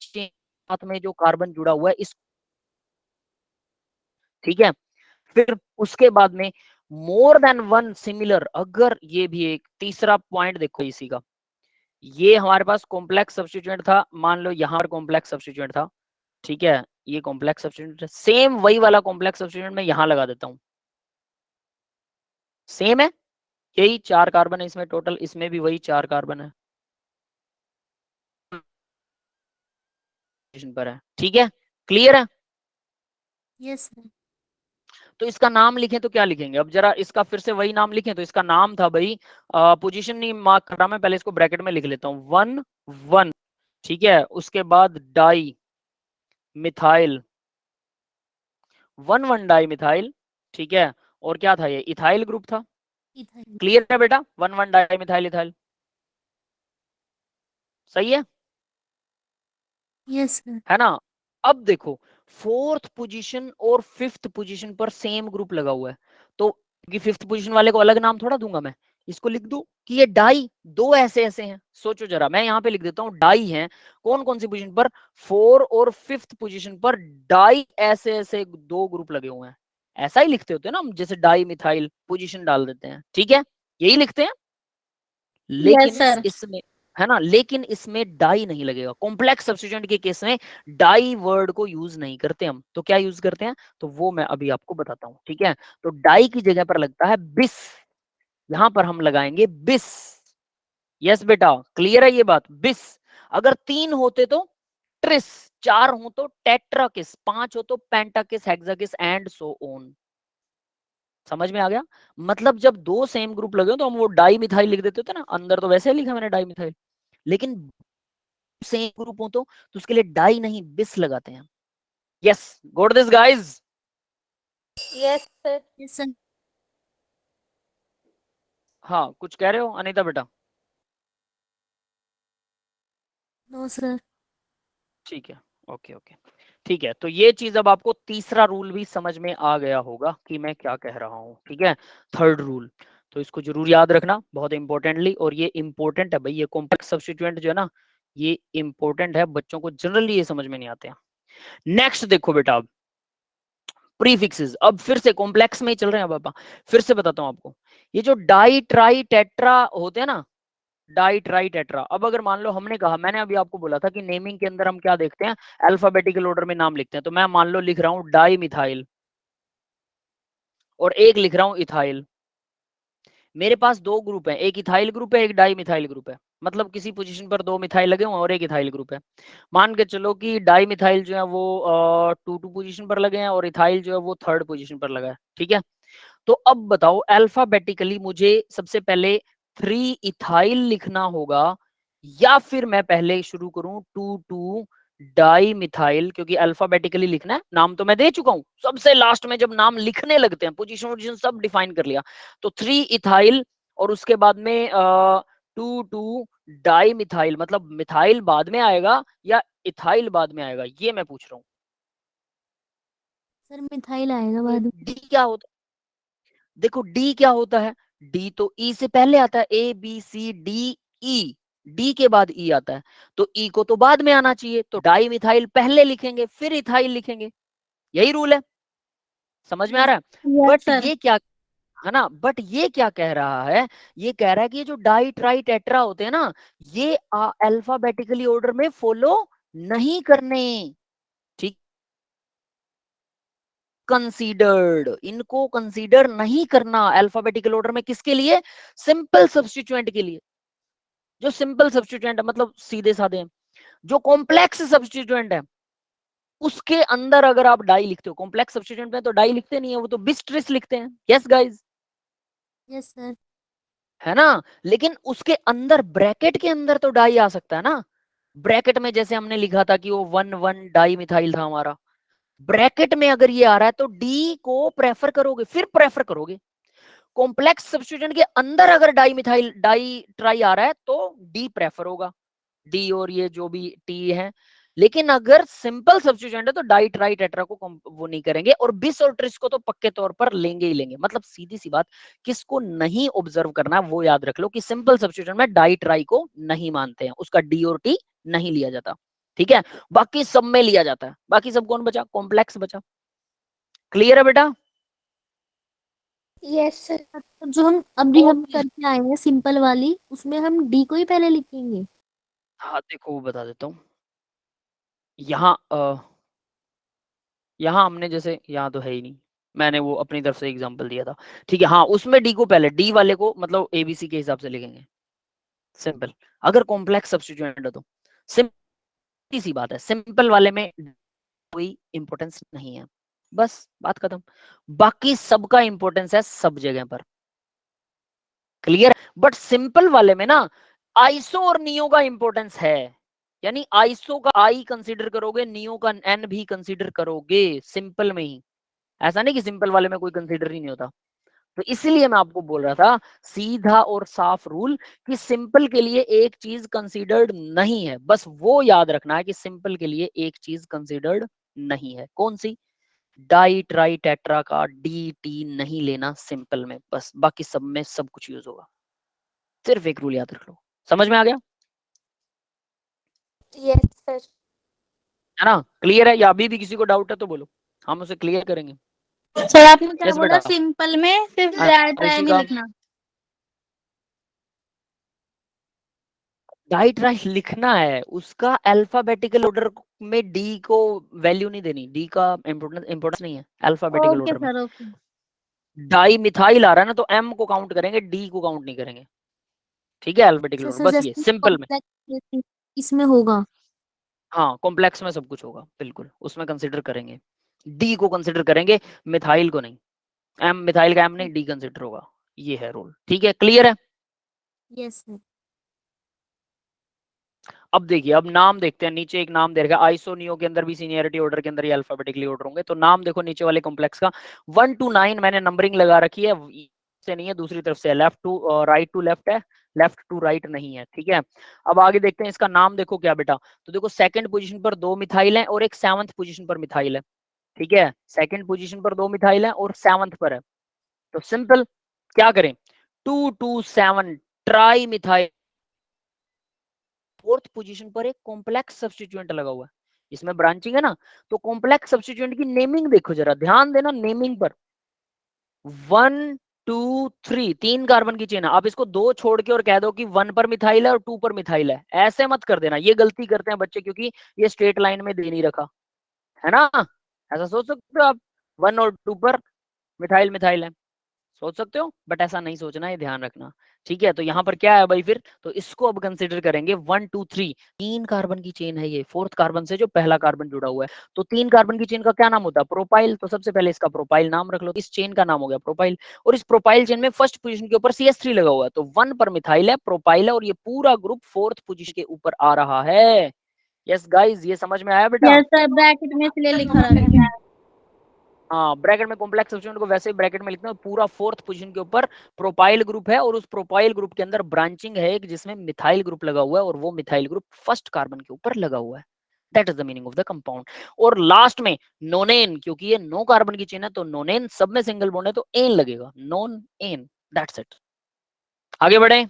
साथ में जो कार्बन जुड़ा हुआ है इस, ठीक है। फिर उसके बाद में मोर देन वन सिमिलर, अगर ये भी एक तीसरा पॉइंट देखो इसी का, ये हमारे पास कॉम्प्लेक्स सब्स्टिट्यूएंट था, मान लो यहाँ पर कॉम्प्लेक्स सब्स्टिट्यूएंट था, ठीक है, ये कॉम्प्लेक्स सब्स्टिट्यूएंट है, सेम वही वाला कॉम्प्लेक्स सब्स्टिट्यूएंट मैं यहाँ लगा देता हूँ, सेम है, यही 4 कार्बन है इसमें टोटल, इसमें भी वही 4 कार्बन है, पर है, ठीक है, क्लियर है। Yes sir. तो इसका नाम लिखें तो क्या लिखेंगे, अब जरा इसका फिर से वही नाम लिखें, तो इसका नाम था भाई, पोजीशन नहीं मार्क कर रहा मैं, पहले इसको ब्रैकेट में लिख लेता हूँ, 1 1, ठीक है, उसके बाद डाई मिथाइल, 1 1 डाई मिथाइल, ठीक है, और क्या था ये, इथाइल ग्रुप था, इथाइल। क्लियर है बेटा, 1 1 डाई मिथाइल इथाइल, सही यस सर। है ना। अब देखो, फोर्थ पोजीशन और फिफ्थ पोजीशन पर सेम ग्रुप लगा हुआ है, तो क्योंकि फिफ्थ पोजीशन वाले को अलग नाम थोड़ा दूंगा मैं, इसको लिख दूं कि ये डाई दो ऐसे ऐसे हैं, सोचो जरा, मैं यहाँ पे लिख देता हूँ डाई हैं, कौन कौन सी पोजीशन पर, 4 और 5th पोजीशन पर डाई ऐसे ऐसे दो ग्रुप लगे हुए हैं, ऐसा ही लिखते होते हैं ना हम, जैसे डाई मिथाइल पोजीशन डाल देते हैं, ठीक है, यही लिखते हैं, यस लेकिन सर। इसमें, है ना, लेकिन इसमें डाई नहीं लगेगा, कॉम्प्लेक्स सब्स्टिट्यूएंट के केस में डाई वर्ड को यूज नहीं करते हम, तो क्या यूज करते हैं, तो वो मैं अभी आपको बताता हूं, ठीक है, तो डाई की जगह पर लगता है बिस, यहां पर हम लगाएंगे बिस, यस बेटा, क्लियर है ये बात, बिस, अगर 3 होते तो ट्रिस, 4 हो तो टेट्राकिस, 5 हो तो पेंटाकिस, हेक्साकिस एंड सो ऑन, समझ में आ गया, मतलब जब दो सेम ग्रुप लगे हो तो हम वो डाई मिथाइल लिख देते थे ना, अंदर तो वैसे ही लिखा मैंने डाई मिथाइल, लेकिन सेम ग्रुप हो तो उसके लिए डाई नहीं बिस लगाते हैं, yes, got this guys. Yes sir. Yes sir. हाँ कुछ कह रहे हो अनीता बेटा, नो सर। ठीक है, ओके ओके, ठीक है, तो ये चीज अब आपको तीसरा रूल भी समझ में आ गया होगा कि मैं क्या कह रहा हूँ, ठीक है, थर्ड रूल, तो इसको जरूर याद रखना बहुत इंपॉर्टेंटली, और ये इंपॉर्टेंट है भाई, ये कॉम्प्लेक्स सब्स्टिट्यूएंट जो है ना, ये इंपॉर्टेंट है, बच्चों को जनरली ये समझ में नहीं आते हैं। नेक्स्ट देखो बेटा, अब प्रीफिक्सेस, अब फिर से कॉम्प्लेक्स में ही चल रहे हैं पापा, फिर से बताता हूं आपको, ये जो डाई ट्राई टेट्रा होते हैं ना, डाई ट्राई टेट्रा, अब अगर मान लो हमने कहा, मैंने अभी आपको बोला था कि नेमिंग के अंदर हम क्या देखते हैं, अल्फाबेटिकल ऑर्डर में नाम लिखते हैं, तो मैं मान लो लिख रहा हूं डाई मिथाइल और एक लिख रहा हूं इथाइल, मेरे पास दो ग्रुप है, एक इथाइल ग्रुप है एक डाई मिथाइल ग्रुप है, मतलब किसी पोजीशन पर दो मिथाइल लगे हुए और एक इथाइल ग्रुप है, मान के चलो कि डाई मिथाइल जो है वो 2 पोजीशन पर लगे हैं और इथाइल जो है वो 3rd पोजीशन पर लगा है, ठीक है, तो अब बताओ अल्फाबेटिकली मुझे सबसे पहले 3 इथाइल लिखना होगा, या फिर मैं पहले शुरू करूं 2 2 डाई मिथाइल, क्योंकि अल्फाबेटिकली लिखना है, नाम तो मैं दे चुका हूं, सबसे लास्ट में जब नाम लिखने लगते हैं, पोजीशन पोजीशन सब डिफाइन कर लिया, तो 3 इथाइल और उसके बाद में 2 2 डाई मिथाइल, मतलब मिथाइल बाद में आएगा या इथाइल बाद में आएगा, ये मैं पूछ रहा हूँ। सर मिथाइल आएगा बाद में। डी क्या होता, देखो डी क्या होता है, डी तो ई से पहले आता है, A B C D E, D के बाद ई आता है, तो ई को तो बाद में आना चाहिए, तो डाई मिथाइल पहले लिखेंगे फिर इथाइल लिखेंगे, यही रूल है, समझ में आ यस। रहा है, यस बट सर। ये क्या, है ना, बट ये क्या कह रहा है, ये कह रहा है कि ये जो डाई ट्राई टेट्रा होते हैं ना, ये अल्फाबेटिकली ऑर्डर में फॉलो नहीं करने, ठीक, कंसीडर्ड, इनको कंसीडर नहीं करना अल्फाबेटिकल ऑर्डर में, किसके लिए, सिंपल सब्स्टिट्यूएंट के लिए, जो सिंपल सब्स्टिट्यूएंट है मतलब सीधे साधे हैं, जो कॉम्प्लेक्स सब्स्टिट्यूएंट है उसके अंदर अगर आप डाई लिखते हो, कॉम्प्लेक्स सब्स्टिट्यूएंट में तो डाई लिखते नहीं है, वो तो बिस्ट्रिस लिखते हैं, यस गाइस, यस सर। है ना, लेकिन उसके अंदर ब्रैकेट के अंदर तो डाई आ सकता है ना, ब्रैकेट में जैसे हमने लिखा था कि वो 1 1 डाई मिथाइल था हमारा, ब्रैकेट में अगर ये आ रहा है तो डी को प्रेफर करोगे, फिर प्रेफर करोगे, कॉम्प्लेक्स सब्स्टिट्यूएंट के अंदर अगर डाई मिथाइल डाई ट्राई आ रहा है तो डी प्रेफर होगा, डी और ये जो भी टी है, लेकिन अगर सिंपल सब्स्टिट्यूएंट है तो डाई ट्राई टेट्रा को वो नहीं करेंगे, और बिस और ट्रिस को तो पक्के तौर पर लेंगे ही लेंगे, मतलब सीधी सी बात, किसको नहीं ऑब्जर्व करना वो याद रख लो कि सिंपल सब्स्टिट्यूएंट में डाई ट्राई को नहीं मानते हैं, उसका डी और टी नहीं लिया जाता, ठीक है, बाकी सब में लिया जाता है, बाकी सब कौन बचा, कॉम्प्लेक्स बचा, क्लियर है बेटा, यस सर। तो जो हम करके आए हैं सिंपल वाली, उसमें हम डी को ही पहले लिखेंगे। हाँ देखो वो बता देता हूँ। यहाँ यहाँ हमने जैसे, यहाँ तो है ही नहीं, मैंने वो अपनी तरफ से एग्जांपल दिया था, ठीक है। हाँ उसमें डी को पहले, डी वाले को मतलब एबीसी के हिसाब से लिखेंगे, सिंपल। अगर कॉम्प्लेक्स सब्स्टिट्यूएंट है तो सिंपल सी बात है, सिंपल वाले में कोई इंपॉर्टेंस नहीं है, बस बात खत्म। बाकी सबका इंपॉर्टेंस है सब जगह पर, क्लियर। बट सिंपल वाले में ना आइसो और नियो का इंपॉर्टेंस है, यानी आइसो का आई कंसीडर करोगे, नियो का एन भी कंसीडर करोगे सिंपल में ही। ऐसा नहीं कि सिंपल वाले में कोई कंसीडर ही नहीं होता। तो इसलिए मैं आपको बोल रहा था सीधा और साफ रूल कि सिंपल के लिए एक चीज कंसीडर्ड नहीं है, बस वो याद रखना है कि सिंपल के लिए एक चीज कंसीडर्ड नहीं है। कौन सी? डाई ट्राई टेट्रा का डी टी नहीं लेना सिंपल में, बस बाकी सब में सब कुछ यूज होगा। सिर्फ एक रूल याद रख लो, समझ में आ गया? Yes sir. है ना, क्लियर है? या अभी भी किसी को डाउट है तो बोलो, हम उसे क्लियर करेंगे। सर आपने क्या यस बोला? बेटा। सिंपल में सिर्फ डाई ट्राई नहीं कौशिका, लिखना। डाई ट्राई लिखना है, उसका अल्फाबेटिकल ऑर्डर में डी को वैल्यू नहीं देनी, डी का इंपोर्टेंस नहीं है अल्फाबेटिकल ओके ऑर्डर में। Sir, okay. डाई मिथाइल आ रहा है ना, तो एम को काउंट करेंगे, डी को काउंट नहीं करेंगे, ठीक है? अल्फाबेटिकल ऑर्डर, सर बस ये जैसे सिंपल में। कॉम्प्लेक्स इसमें होगा। हाँ कॉम्प्लेक्स में सब कुछ होगा, बिल्कुल उसमें कंसिडर करेंगे, डी को कंसिडर करेंगे, मिथाइल को नहीं। एम मिथाइल का एम नहीं, डी कंसिडर होगा, ये है रूल, ठीक है? क्लियर है? Yes sir. अब देखिए, अब नाम देखते हैं, नीचे एक नाम दे रखा है आइसोनियो के अंदर भी सीनियरिटी ऑर्डर के अंदर ये अल्फाबेटिकली ऑर्डर होंगे। तो नाम देखो नीचे वाले कॉम्प्लेक्स का 1 to 9 मैंने नंबरिंग लगा रखी है, से नहीं है, दूसरी तरफ से left to right to left है, लेफ्ट टू राइट नहीं है, ठीक है? अब आगे देखते हैं इसका नाम देखो क्या बेटा। तो देखो सेकंड पोजीशन पर 2 मिथाइल है और एक 7th पोजीशन पर मिथाइल है, ठीक है? सेकंड पोजीशन पर 2 मिथाइल है और 7th पर है, तो सिंपल क्या करें, 2 to 7 tri methyl. Fourth position पर एक कॉम्प्लेक्स सब्स्टिट्यूएंट लगा हुआ है, इसमें ब्रांचिंग है ना, तो कॉम्प्लेक्स सब्स्टिट्यूएंट की नेमिंग देखो जरा, ध्यान देना नेमिंग पर। 1 2 3 3 कार्बन की चेन है, आप इसको 2 छोड़ के और कह दो कि 1 पर मिथाइल है और 2 पर मिथाइल है, ऐसे मत कर देना, ये गलती करते हैं बच्चे, क्योंकि ये स्ट्रेट लाइन में दे नहीं रखा है ना। ऐसा सोच सकते हो आप, 1 और 2 पर मिथाइल मिथाइल है, सोच सकते हो, बट ऐसा नहीं सोचना, ये ध्यान रखना, ठीक है? तो यहाँ पर क्या है भाई फिर, तो इसको अब कंसिडर करेंगे 1 2 3, 3 कार्बन की चेन है ये, फोर्थ कार्बन से जो पहला कार्बन जुड़ा हुआ है, तो 3 कार्बन की चेन का क्या नाम होता है? प्रोपाइल। तो सबसे पहले इसका प्रोपाइल नाम रख लो, इस चेन का नाम हो गया प्रोपाइल, और इस प्रोपाइल चेन में फर्स्ट पोजीशन के ऊपर CH3 लगा हुआ है, तो 1 पर मिथाइल है, प्रोपाइल है, और ये पूरा ग्रुप फोर्थ पोजीशन के ऊपर आ रहा है। यस गाइज, ये समझ में आया बेटा? यस सर, ब्रैकेट में इसलिए लिखा रहा है। हाँ ब्रैकेट में कॉम्प्लेक्स सब्स्टिट्यूएंट को वैसे ही ब्रैकेट में लिखते हैं, पूरा फोर्थ पोजीशन के ऊपर प्रोपाइल ग्रुप है, और उस प्रोपाइल ग्रुप के अंदर ब्रांचिंग है एक, जिसमें मिथाइल ग्रुप लगा हुआ है, और वो मिथाइल ग्रुप फर्स्ट कार्बन के ऊपर लगा हुआ है। That is the meaning of the compound. और लास्ट में नोनेन, क्योंकि ये 9 कार्बन की चेन है, तो नोनेन सब में सिंगल बॉन्ड है, तो एन लगेगा, नॉन एन, दैट्स इट। आगे बढ़े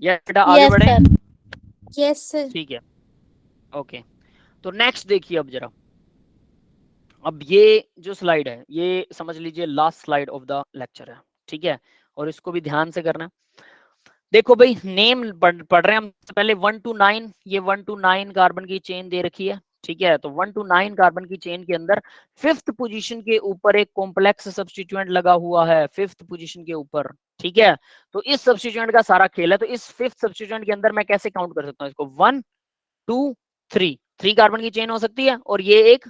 या बेटा, आगे यस बढ़े? सर। Yes sir. ठीक है, ओके। तो नेक्स्ट देखिए अब जरा, अब ये जो स्लाइड है ये समझ लीजिए last slide of the lecture है, ठीक है? और इसको भी ध्यान से करना। देखो भाई नेम पढ़ रहे हैं हम, पहले 1 to 9, ये 1 to 9 कार्बन की चेन दे रखी है, ठीक है? तो 1 to 9 कार्बन की चेन के अंदर फिफ्थ पोजीशन के ऊपर एक कॉम्प्लेक्स सब्स्टिट्यूएंट लगा हुआ है, फिफ्थ पोजीशन के ऊपर, ठीक है? तो इस सब्स्टिट्यूएंट का सारा खेल है, तो इस फिफ्थ सब्स्टिट्यूएंट के अंदर मैं कैसे काउंट कर सकता हूँ इसको? 1 2 3 कार्बन की चेन हो सकती है, और ये एक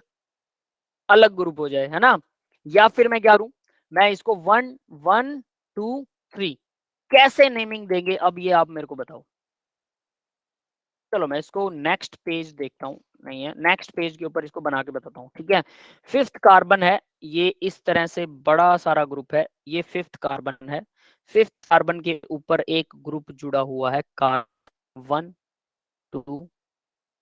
अलग ग्रुप हो जाए, है ना? या फिर मैं क्या करूं, मैं इसको 1 1 2 3 कैसे नेमिंग देंगे, अब ये आप मेरे को बताओ। चलो मैं इसको नेक्स्ट पेज देखता हूँ, नहीं है नेक्स्ट पेज के ऊपर इसको बना के बताता हूँ, ठीक है? फिफ्थ कार्बन है, ये इस तरह से बड़ा सारा ग्रुप है, ये फिफ्थ कार्बन है, फिफ्थ कार्बन के ऊपर एक ग्रुप जुड़ा हुआ है, कार्बन 1 2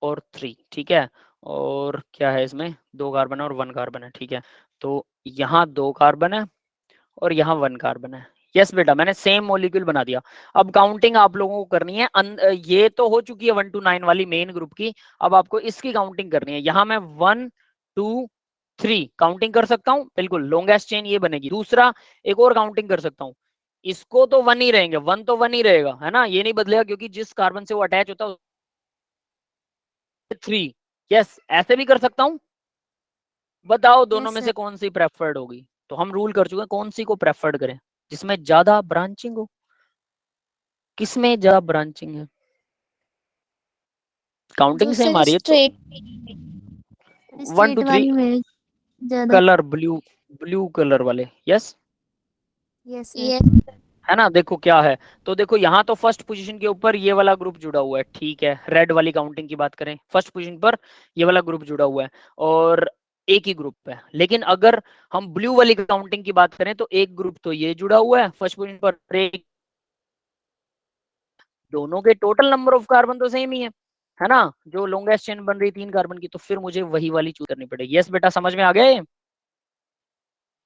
और 3, ठीक है? और क्या है इसमें, 2 कार्बन है और 1 कार्बन है, ठीक है? तो यहाँ 2 कार्बन है और यहाँ 1 कार्बन है। यस बेटा, मैंने सेम मॉलिक्यूल बना दिया। अब काउंटिंग आप लोगों को करनी है, ये तो हो चुकी है 1 to 9 वाली मेन ग्रुप की, अब आपको इसकी काउंटिंग करनी है। यहाँ मैं 1 2 3 काउंटिंग कर सकता हूँ, बिल्कुल लॉन्गेस्ट चेन ये बनेगी। दूसरा एक और काउंटिंग कर सकता हूँ, इसको तो 1 ही रहेंगे, 1 तो 1 ही रहेगा, है ना, ये नहीं बदलेगा क्योंकि जिस कार्बन से वो अटैच होता है 3। यस, ऐसे भी कर सकता हूँ। बताओ दोनों Yes, में sir. से कौन सी प्रेफर्ड होगी? तो हम रूल कर चुके हैं कौन सी को प्रेफर्ड करें, जिसमें ज्यादा ब्रांचिंग हो। किसमें ज्यादा ब्रांचिंग है? काउंटिंग जो सेम आ सर रही है तो स्ट्रेट 1 स्ट्रेट 2 3 वाली में ज्यादा। कलर ब्लू कलर वाले। Yes, yes sir. ये है ना। देखो क्या है, तो देखो यहाँ तो फर्स्ट पोजीशन के ऊपर ये वाला ग्रुप जुड़ा हुआ है, ठीक है। रेड वाली काउंटिंग की बात करें, फर्स्ट पोजीशन पर ये वाला ग्रुप जुड़ा हुआ है और एक ही ग्रुप है। लेकिन अगर हम ब्लू वाली काउंटिंग की बात करें तो एक ग्रुप तो ये जुड़ा हुआ है फर्स्ट पोजीशन पर, एक, दोनों के टोटल नंबर ऑफ कार्बन तो सेम ही है ना। जो लॉन्गेस्ट चेन बन रही 3 कार्बन की, तो फिर मुझे वही वाली चूज करनी पड़ेगी। यस बेटा, समझ में आ गया ये?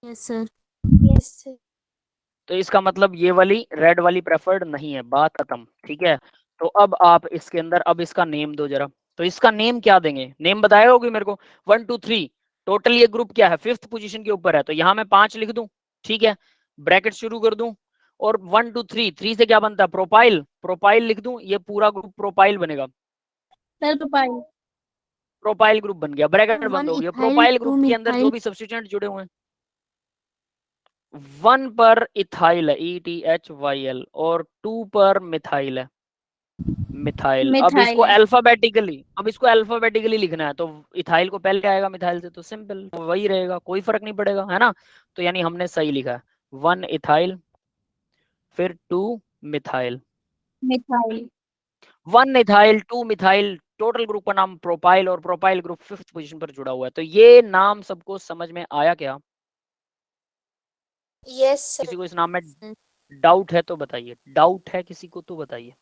Yes sir. Yes sir. तो इसका मतलब ये वाली रेड वाली प्रेफर्ड नहीं है, बात खत्म, ठीक है। तो अब आप इसके अंदर अब इसका नेम दो जरा। तो इसका नेम क्या देंगे, नेम बताया होगी मेरे को। 1 2 3 टोटल ये ग्रुप क्या है, 5th पोजीशन के ऊपर है, तो यहाँ मैं 5 लिख दूं, ठीक है। ब्रैकेट शुरू कर दूं और 1 2 3 3 से क्या बनता है, प्रोपाइल, प्रोपाइल लिख दूं, ये पूरा ग्रुप प्रोपाइल बनेगा। Sir propyl. प्रोपाइल ग्रुप बन गया, ब्रैकेट सर बंद 1 हो गया। इथाइल प्रोपाइल 2 ग्रुप के अंदर जो मिथाइल। भी सब्स्टिट्यूएंट जुड़े हुए हैं, 1 पर इथाइल है, ETHYL, और 2 पर मिथाइल है, मिथाइल। मिथाइल है। अब इसको अल्फाबेटिकली लिखना है, तो इथाइल को पहले आएगा मिथाइल से, तो सिंपल वही रहेगा, कोई फर्क नहीं पड़ेगा, है ना। तो यानी हमने सही लिखा है, 1 इथाइल फिर 2 methyl, methyl. 1 ethyl 2 methyl, total group का नाम प्रोपाइल, और प्रोपाइल ग्रुप 5th पोजीशन पर जुड़ा हुआ है। तो ये नाम सबको समझ में आया क्या? Yes sir. किसी को इस नाम में सर डाउट है तो बताइए, डाउट है किसी को तो बताइए।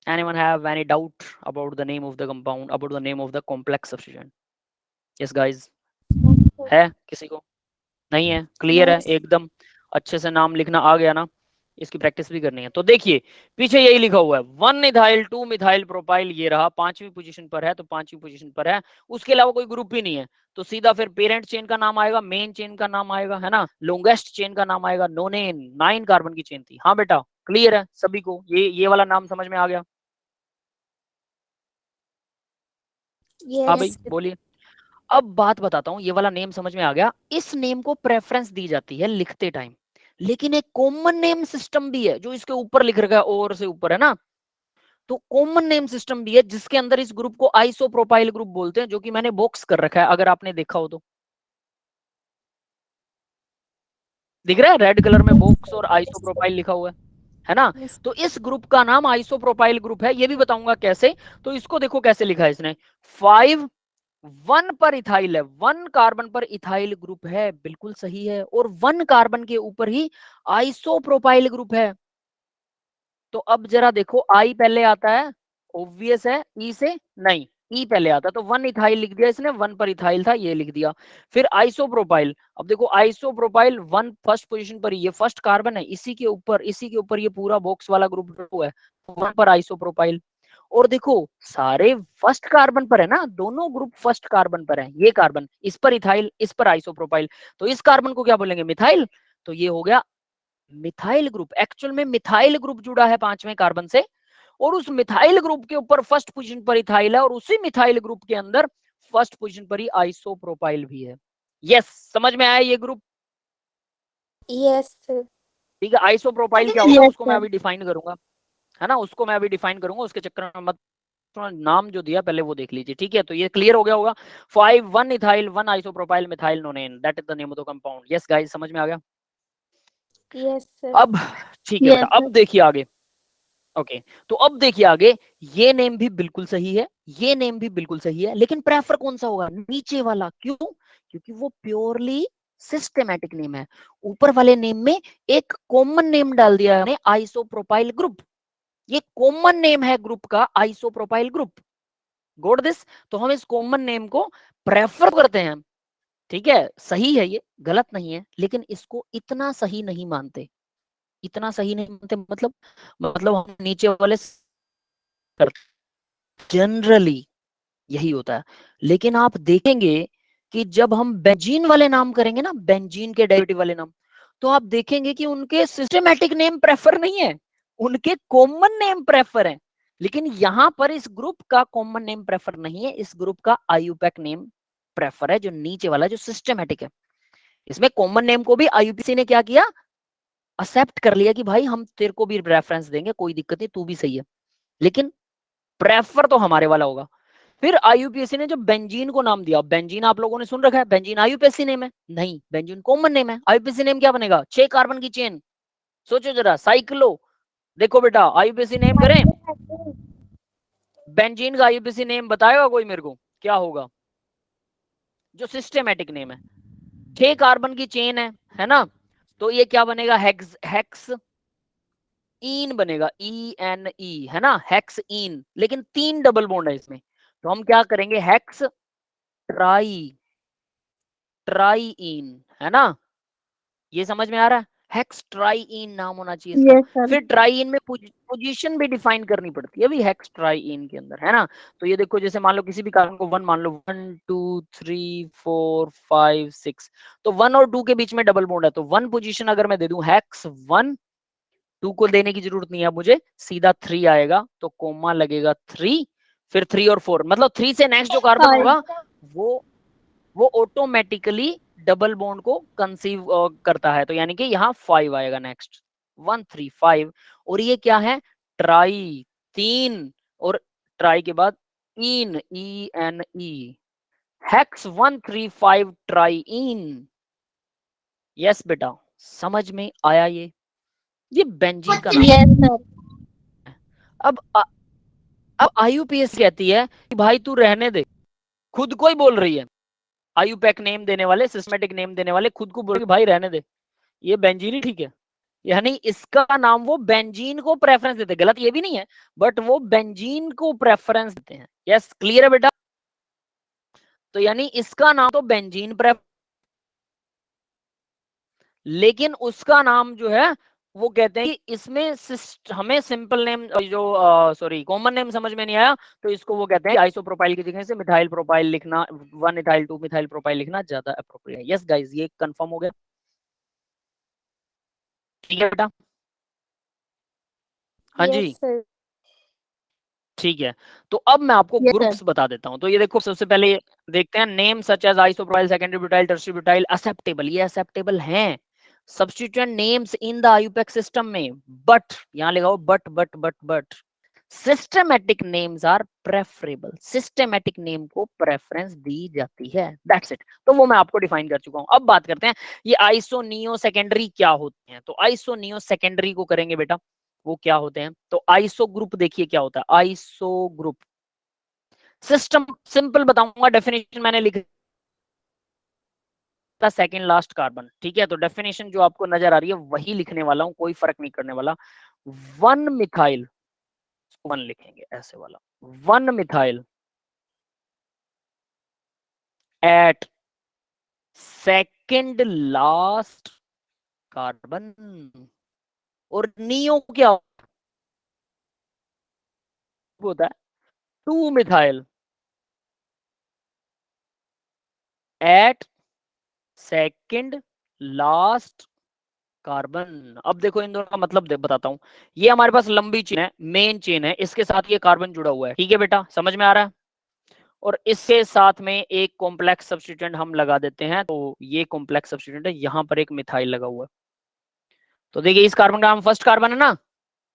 Anyone have any doubt about the name of the compound, about the name of the complex substituent? Yes guys, है किसी को? नहीं है? क्लियर है यस। एकदम? अच्छे से नाम लिखना आ गया ना? इसकी प्रैक्टिस भी करनी है। तो देखिए पीछे यही लिखा हुआ है, 1 इथाइल 2 मिथाइल प्रोपाइल, ये रहा 5वीं पोजीशन पर है, तो 5वीं पोजीशन पर है, उसके अलावा कोई ग्रुप ही नहीं है। तो सीधा फिर पेरेंट चेन का नाम आएगा, मेन चेन का नाम आएगा, है ना, लॉन्गेस्ट चेन का नाम आएगा, नोनेन, 9 कार्बन की चेन थी। हाँ बेटा, क्लियर है सभी को? ये वाला नाम समझ में आ गया? हाँ भाई यस। बोलिए। अब बात बताता हूँ, ये वाला नेम समझ में आ गया। इस नेम को प्रेफरेंस दी जाती है लिखते टाइम, लेकिन एक कॉमन नेम सिस्टम भी है जो इसके ऊपर लिख रखा है, और से ऊपर, है ना। तो कॉमन नेम सिस्टम भी है जिसके अंदर इस ग्रुप को आइसोप्रोपाइल ग्रुप बोलते हैं, जो कि मैंने बॉक्स कर रखा है, अगर आपने देखा हो तो। दिख रहा है रेड कलर में बॉक्स और आइसोप्रोपाइल लिखा हुआ है ना। यस। तो इस ग्रुप का नाम आइसोप्रोपाइल ग्रुप है, ये भी बताऊंगा कैसे। तो इसको देखो कैसे लिखा है इसने, 5 1 पर इथाइल है, 1 कार्बन पर इथाइल ग्रुप है, बिल्कुल सही है, और 1 कार्बन के ऊपर ही आइसोप्रोपाइल ग्रुप है। तो अब जरा देखो, आई पहले आता है, ऑब्वियस है, ई से नहीं, ई पहले आता, तो 1 इथाइल लिख दिया इसने, 1 पर इथाइल था, ये लिख दिया। फिर आइसोप्रोपाइल, अब देखो आइसोप्रोपाइल 1 फर्स्ट पोजीशन पर, ये फर्स्ट कार्बन है, इसी के ऊपर ये पूरा बॉक्स वाला ग्रुप है, 1 पर आइसोप्रोपाइल। और देखो सारे फर्स्ट कार्बन पर है ना, दोनों ग्रुप फर्स्ट कार्बन पर है, ये कार्बन इस पर इथाइल, इस पर आइसोप्रोपाइल, तो इस कार्बन को क्या बोलेंगे, मिथाइल। तो ये हो गया मिथाइल ग्रुप। एक्चुअल में मिथाइल ग्रुप जुड़ा है 5वें कार्बन से, और उस मिथाइल ग्रुप के ऊपर फर्स्ट पोजीशन पर इथाइल है, और उसी मिथाइल ग्रुप के अंदर फर्स्ट पोजीशन पर ही आइसोप्रोपाइल भी है। यस, समझ में आया ये ग्रुप? Yes sir. ठीक है, आइसोप्रोपाइल क्या होता है यस उसको मैं सर। अभी डिफाइन करूंगा, है ना, उसको मैं अभी डिफाइन करूंगा, उसके चक्कर में मत, नाम जो दिया पहले वो देख लीजिए, ठीक है। तो ये क्लियर हो गया होगा, 5 1 ethyl 1 isopropyl methyl नोनेन, that is the name of the compound. Yes guys, समझ में आ गया? Yes sir. अब ठीक है बेटा, यस सर। अब देखिए आगे। ओके, तो अब देखिए आगे, ये नेम भी बिल्कुल सही है, ये नेम भी बिल्कुल सही है, लेकिन प्रेफर कौन सा होगा, नीचे वाला। क्यों? क्योंकि वो प्योरली सिस्टेमैटिक नेम है। ऊपर वाले नेम में एक कॉमन नेम डाल दिया है आइसोप्रोपाइल ग्रुप, ये कॉमन नेम है ग्रुप का, आइसोप्रोपाइल ग्रुप। गोड दिस। तो हम इस कॉमन नेम को प्रेफर करते हैं, ठीक है, सही है, ये गलत नहीं है, लेकिन इसको इतना सही नहीं मानते, इतना सही नहीं मानते, मतलब हम नीचे वाले जनरली यही होता है। लेकिन आप देखेंगे कि जब हम बेंजीन वाले नाम करेंगे ना, बेंजीन के डेरिवेटिव वाले नाम, तो आप देखेंगे कि उनके सिस्टमैटिक नेम प्रेफर नहीं है, उनके कॉमन नेम प्रेफर है। लेकिन यहां पर इस ग्रुप का कॉमन नेम प्रेफर नहीं है, इस ग्रुप का आईयूपैक नेम प्रेफर है, जो नीचे वाला जो सिस्टमैटिक है। इसमें कॉमन नेम को भी आईयूपीएसी ने क्या किया, एक्सेप्ट कर लिया कि भाई हम तेरे को भी रेफरेंस देंगे, कोई दिक्कत नहीं, तू भी सही है, लेकिन प्रेफर तो हमारे वाला होगा। फिर आईयूपीएसी ने जो बेंजीन को नाम दिया, बेंजीन आप लोगों ने सुन रखा है, बेंजीन आईयूपीएसी नेम है नहीं, बेंजीन कॉमन नेम है। आईयूपीएसी नेम क्या बनेगा, 6 कार्बन की चेन, सोचो जरा, साइक्लो। देखो बेटा आईयूपीएसी नेम करें, बेंजीन का आईयूपीएसी नेम बताएगा कोई मेरे को क्या होगा, जो सिस्टेमेटिक नेम है, 6 कार्बन की चेन है ना, तो ये क्या बनेगा, हेक्स हेक्स इन बनेगा, ENE है ना, हेक्स इन। लेकिन 3 डबल बॉन्ड है इसमें, तो हम क्या करेंगे, हेक्स ट्राई ट्राईइन, है ना, ये समझ में आ रहा है, हेक्स ट्राईइन नाम होना चाहिए इसका। Yes sir. फिर ट्राईइन में पोजीशन भी डिफाइन करनी पड़ती है अभी हेक्स ट्राईइन के अंदर, है ना। तो ये देखो, जैसे मान लो किसी भी कार्बन को 1 मान लो, 1 2 3 4 5 6, तो 1 और 2 के बीच में डबल बॉन्ड है, तो 1 पोजीशन अगर मैं दे दूं हेक्स 1, 2 को देने की जरूरत नहीं है मुझे, सीधा 3 आएगा, तो कोमा लगेगा 3, फिर 3 और 4, मतलब 3 से नेक्स्ट जो कार्बन होगा वो ऑटोमेटिकली डबल बॉन्ड को कंसीव करता है, तो यानी कि यहाँ 5 आएगा नेक्स्ट, 1 3 5। और ये क्या है, ट्राई, 3, और ट्राई के बाद इन, ENE, hex 1 3 5 try in. Yes बेटा, समझ में आया ये बेंजीन का नाम। Yes sir. अब आईयूपीएस कहती है कि भाई तू रहने दे, खुद को ही बोल रही है, आईयूपैक नेम देने वाले, सिस्टमेटिक नेम देने वाले खुद को बोल रहे भाई रहने दे, ये बेंजीन ही ठीक है। यानी इसका नाम वो बेंजीन को प्रेफरेंस देते, गलत ये भी नहीं है, बट वो बेंजीन को प्रेफरेंस देते हैं। यस, क्लियर है बेटा। तो यानी इसका नाम तो बेंजीन प्रेफर, लेकिन उसका नाम जो है वो कहते हैं कि इसमें हमें सिंपल नेम जो सॉरी कॉमन नेम समझ में नहीं आया, तो इसको वो कहते हैं आइसोप्रोपाइल की जगह से मिथाइल प्रोपाइल लिखना, 1 इथाइल 2 मिथाइल प्रोपाइल लिखना ज्यादा अप्रोप्रिएट है। यस गाइस, ये कंफर्म हो गया, ठीक है बेटा। हाँ जी, यस सर। ठीक है। तो अब मैं आपको Yes, ग्रुप्स बता देता हूं। तो ये देखो, सबसे पहले देखते हैं name such as isopropyl, secondary butyl, tertiary butyl, acceptable, ये एक्सेप्टेबल हैं। Substituent names in the IUPAC system में, बट यहां लगाओ but systematic names are preferable, systematic name को प्रेफरेंस दी जाती है, दैट्स इट। तो वो मैं आपको डिफाइन कर चुका हूं। अब बात करते हैं ये आइसो नियो सेकेंडरी क्या होते हैं। तो आइसो नियो सेकेंडरी को करेंगे बेटा, वो क्या होते हैं। तो आइसो ग्रुप देखिए क्या होता है, आइसो ग्रुप सिस्टम, सिंपल बताऊंगा, डेफिनेशन मैंने लिखा सेकेंड लास्ट कार्बन, ठीक है। तो डेफिनेशन जो आपको नजर आ रही है वही लिखने वाला हूं, कोई फर्क नहीं करने वाला। 1 मिथाइल, 1 लिखेंगे ऐसे वाला, 1 methyl at second last carbon, और नियो क्या होता है, 2 methyl at second last carbon. अब देखो इन दोनों का मतलब बताता हूं। ये हमारे पास लंबी चेन है, मेन चेन है, इसके साथ ये कार्बन जुड़ा हुआ है, ठीक है बेटा, समझ में आ रहा है। और इसके साथ में एक कॉम्प्लेक्स सब्स्टिट्यूएंट हम लगा देते हैं, तो ये कॉम्प्लेक्स सब्स्टिट्यूएंट है, यहां पर एक मिथाइल लगा हुआ है। तो देखिए इस कार्बन का नाम फर्स्ट कार्बन है ना,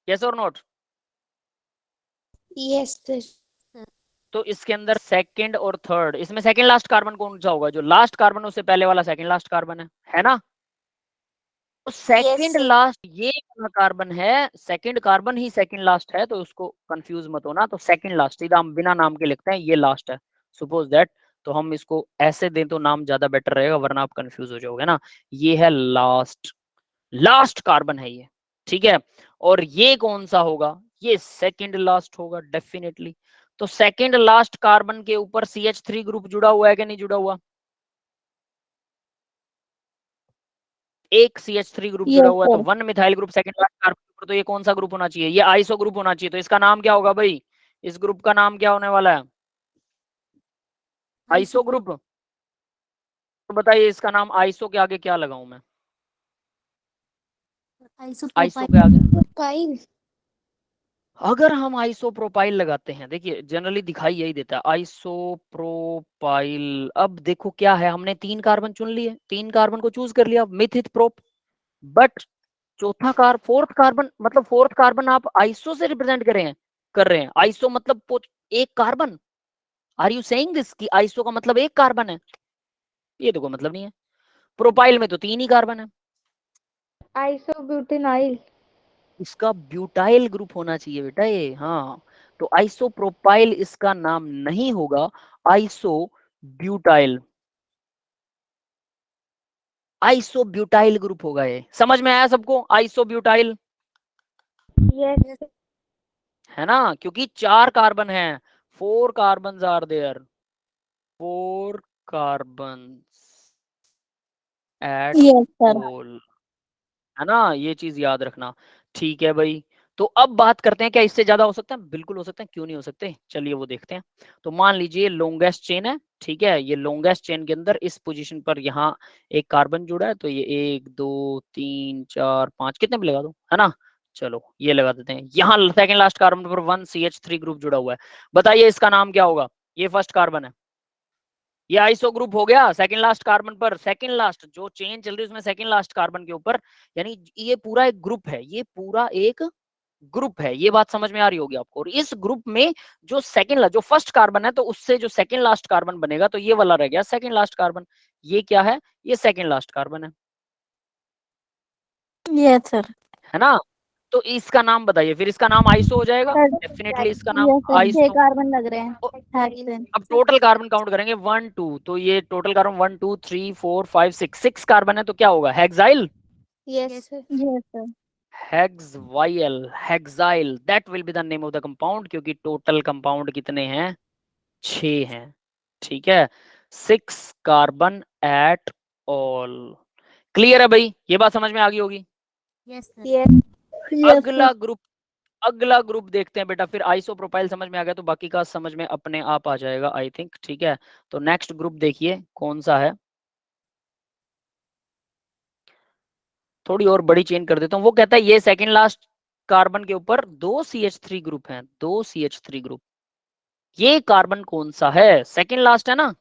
यस और नॉट। Yes sir. तो इसके अंदर सेकंड और थर्ड, इसमें सेकंड लास्ट कार्बन कौन सा होगा, जो लास्ट कार्बन उससे पहले वाला सेकंड लास्ट कार्बन है ना। तो सेकंड sir. लास्ट ये वाला कार्बन है, सेकंड कार्बन ही सेकंड लास्ट है, तो उसको कंफ्यूज मत होना। तो सेकंड लास्ट सीधा हम बिना नाम के लिखते हैं, ये लास्ट है, सपोज दैट। तो हम इसको ऐसे दें तो नाम ज्यादा बेटर रहेगा, वरना आप कंफ्यूज हो जाओगे ना। ये है लास्ट, लास्ट कार्बन है ये, ठीक है। और ये कौन सा होगा, ये सेकंड लास्ट होगा डेफिनेटली। तो सेकंड लास्ट कार्बन के ऊपर CH3 ग्रुप जुड़ा हुआ है कि नहीं जुड़ा हुआ, एक CH3 ग्रुप जुड़ा Yes हुआ है, तो sir. 1 methyl group second last carbon, तो ये कौन सा ग्रुप होना चाहिए, ये आइसो ग्रुप होना चाहिए। तो इसका नाम क्या होगा भाई, इस ग्रुप का नाम क्या होने वाला है, आइसो ग्रुप। बताइए इसका नाम आइसो के आगे क्या लगाऊं मैं? Iso isopropyl. के आगे प्रोपाइल। अगर हम आइसोप्रोपाइल लगाते हैं, देखिए जनरली दिखाई यही देता है आइसोप्रोपाइल। अब देखो क्या है, हमने 3 कार्बन चुन लिए, 3 कार्बन को चूज कर लिया, methyl prop, but fourth carbon, मतलब फोर्थ कार्बन आप आइसो से रिप्रेजेंट कर रहे हैं। आइसो मतलब एक कार्बन। आर यू सेइंग दिस कि आइसो का मतलब एक कार्बन है? ये तो कोई मतलब नहीं है। प्रोपाइल में तो 3 ही कार्बन है। आइसोब्यूटेनाइल। इसका ब्यूटाइल ग्रुप होना चाहिए बेटा ये। हाँ, तो आइसोप्रोपाइल इसका नाम नहीं होगा, आइसोब्यूटाइल। आइसोब्यूटाइल ग्रुप होगा ये। समझ में आया सबको? Isobutyl yes. है ना, क्योंकि 4 कार्बन है, 4 carbon are there, 4 carbon at yes sir. Pole, है ना, ये चीज याद रखना। ठीक है भाई, तो अब बात करते हैं क्या इससे ज्यादा हो सकता है? बिल्कुल हो सकता है, क्यों नहीं हो सकते, चलिए वो देखते हैं। तो मान लीजिए लॉन्गेस्ट चेन है, ठीक है, ये लॉन्गेस्ट चेन के अंदर इस पोजीशन पर यहाँ एक कार्बन जुड़ा है, तो ये 1 2 3 4 5 कितने भी लगा दो, है ना। चलो ये लगा देते हैं। यहाँ सेकंड लास्ट कार्बन पर 1CH3 ग्रुप जुड़ा हुआ है, बताइए इसका नाम क्या होगा? ये फर्स्ट कार्बन है, ये आइसो ग्रुप हो गया सेकंड लास्ट कार्बन पर। सेकंड लास्ट जो चेन चल रही है उसमें सेकंड लास्ट कार्बन के ऊपर, यानी ये पूरा एक ग्रुप है, ये पूरा एक ग्रुप है। ये बात समझ में आ रही होगी आपको। और इस ग्रुप में जो जो फर्स्ट कार्बन है, तो उससे जो सेकंड लास्ट कार्बन बनेगा, तो ये वाला रह गया सेकंड लास्ट कार्बन। ये क्या है? ये सेकंड लास्ट कार्बन है यस सर। है ना। तो इसका नाम बताइए, फिर इसका नाम आइसो हो जाएगा डेफिनेटली, इसका नाम यस सर, 6 आइसो। कार्बन लग रहे हैं हेक्सेन। अब टोटल कार्बन काउंट करेंगे 1 2, तो ये टोटल कार्बन 1 2 3 4 5 6 कार्बन है, तो क्या होगा? Hexyl. Yes sir. Yes sir. Hexyl that will be the name of the compound, क्योंकि टोटल कंपाउंड कितने हैं? 6 हैं। ठीक है, 6 कार्बन एट ऑल। क्लियर है भाई? ये बात समझ में आ गई होगी। Yes sir. यस अगला ग्रुप देखते हैं बेटा। फिर आइसोप्रोपाइल समझ में आ गया, तो बाकी का समझ में अपने आप आ जाएगा आई थिंक। ठीक है, तो नेक्स्ट ग्रुप देखिए कौन सा है। थोड़ी और बड़ी चेन कर देता हूँ। वो कहता है ये सेकंड लास्ट कार्बन के ऊपर 2 CH3 ग्रुप हैं, 2 CH3 ग्रुप। ये कार्बन कौन सा है? सेकंड लास्ट है ना,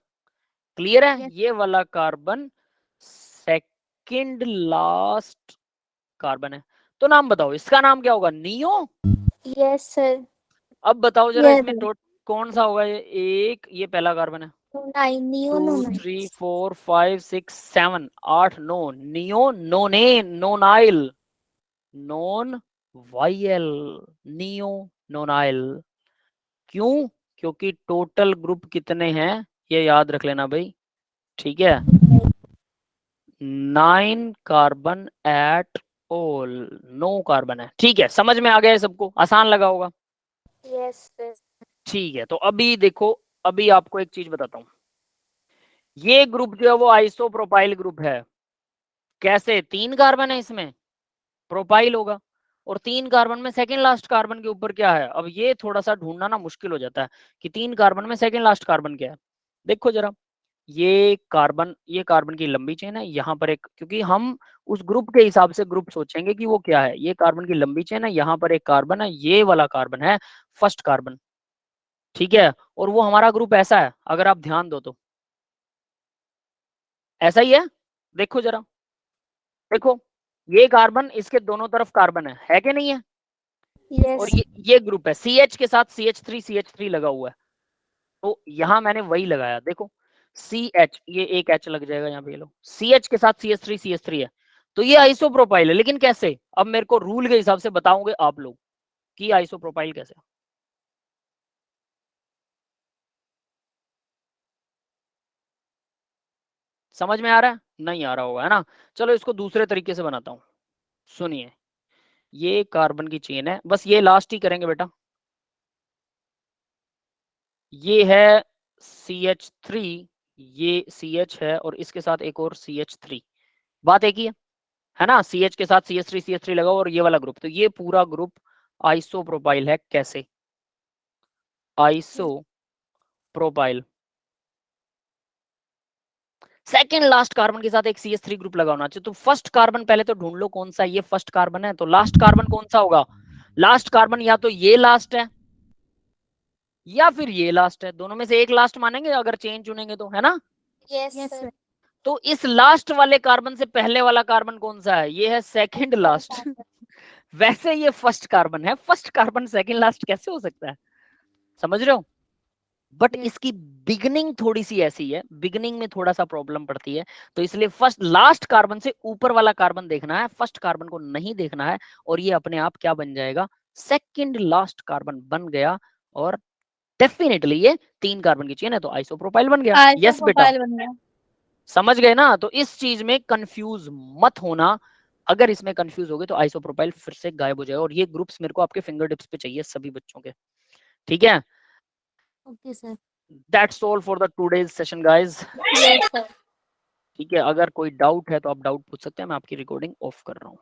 क्लियर है? Yes. ये वाला कार्बन सेकंड लास्ट कार्बन है। तो नाम बताओ, इसका नाम क्या होगा? नियो। Yes sir. अब बताओ जरा, यस इसमें कौन सा होगा? ये पहला कार्बन है, 2 3 4 5 6 7 8 9, neo nonyl non while, neo nonyl. क्यों? क्योंकि टोटल ग्रुप कितने हैं ये याद रख लेना भाई। ठीक है, 9 कार्बन एट ऑल, 9 कार्बन है। ठीक है, समझ में आ गया है सबको? आसान लगा होगा। Yes sir. ठीक है, तो अभी देखो, अभी आपको एक चीज बताता हूं। ये ग्रुप जो है वो आइसोप्रोपाइल ग्रुप है। कैसे? 3 कार्बन है इसमें, प्रोपाइल होगा। और 3 कार्बन में सेकंड लास्ट कार्बन के ऊपर क्या है? अब ये थोड़ा सा ढूंढना ना मुश्किल हो जाता है कि 3 कार्बन में सेकंड लास्ट कार्बन क्या है। देखो जरा, ये कार्बन की लंबी चेन है, यहाँ पर एक, क्योंकि हम उस ग्रुप के हिसाब से ग्रुप सोचेंगे कि वो क्या है। ये कार्बन की लंबी चेन है, यहाँ पर एक कार्बन है, ये वाला कार्बन है फर्स्ट कार्बन। ठीक है, और वो हमारा ग्रुप ऐसा है, अगर आप ध्यान दो तो ऐसा ही है। देखो जरा, देखो ये कार्बन, इसके दोनों तरफ कार्बन है कि नहीं है? और यस। ये ग्रुप है, CH के साथ CH3 लगा हुआ है। तो यहां मैंने वही लगाया, देखो CH, ये एक H लग जाएगा यहाँ पे, ये लो CH के साथ CH3 है। तो ये आइसोप्रोपाइल है, लेकिन कैसे? अब मेरे को रूल के हिसाब से बताओगे आप लोग कि आइसोप्रोपाइल कैसे। समझ में आ रहा है? नहीं आ रहा होगा, है ना। चलो इसको दूसरे तरीके से बनाता हूं, सुनिए। ये कार्बन की चेन है, बस ये लास्ट ही करेंगे बेटा। ये है CH3, ये CH है, और इसके साथ एक और CH3, बात एक ही है ना। CH के साथ CH3 लगा और ये वाला ग्रुप, तो ये पूरा ग्रुप आइसोप्रोपाइल है। कैसे? आइसोप्रोपाइल सेकंड लास्ट कार्बन के साथ एक CH3 ग्रुप लगा होना चाहिए। तो फर्स्ट कार्बन पहले तो ढूंढ लो कौन सा, ये फर्स्ट कार्बन है, तो लास्ट कार्बन कौन सा होगा? लास्ट कार्बन या तो ये लास्ट है या फिर ये लास्ट है, दोनों में से एक लास्ट मानेंगे अगर चेन चुनेंगे तो, है ना? Yes, Yes, sir. sir. तो इस लास्ट वाले कार्बन से पहले वाला कार्बन कौन सा है? ये है सेकंड लास्ट। वैसे ये फर्स्ट कार्बन है, फर्स्ट कार्बन सेकंड लास्ट कैसे हो सकता है? समझ रहे हो? But Yes. इसकी बिगनिंग थोड़ी सी ऐसी है, बिगनिंग में थोड़ा सा प्रॉब्लम पड़ती है, तो इसलिए फर्स्ट लास्ट कार्बन से ऊपर वाला कार्बन देखना है, फर्स्ट कार्बन को नहीं देखना है, और ये अपने आप क्या बन जाएगा? सेकंड लास्ट कार्बन बन गया, और डेफिनेटली ये 3 कार्बन की चेन है, तो आइसोप्रोपाइल बन गया। यस बेटा, Isopropyl बन गया। समझ गए ना? तो इस चीज में कंफ्यूज मत होना, अगर इसमें कंफ्यूज हो गए तो आइसोप्रोपाइल फिर से गायब हो जाएगा, और ये ग्रुप्स मेरे को आपके फिंगर टिप्स पे चाहिए सभी बच्चों के, ठीक है? Okay, sir. That's all for the today's session guys. Yes, sir. ठीक है, अगर कोई डाउट है तो आप डाउट पूछ सकते हैं, मैं आपकी रिकॉर्डिंग ऑफ कर रहा हूँ।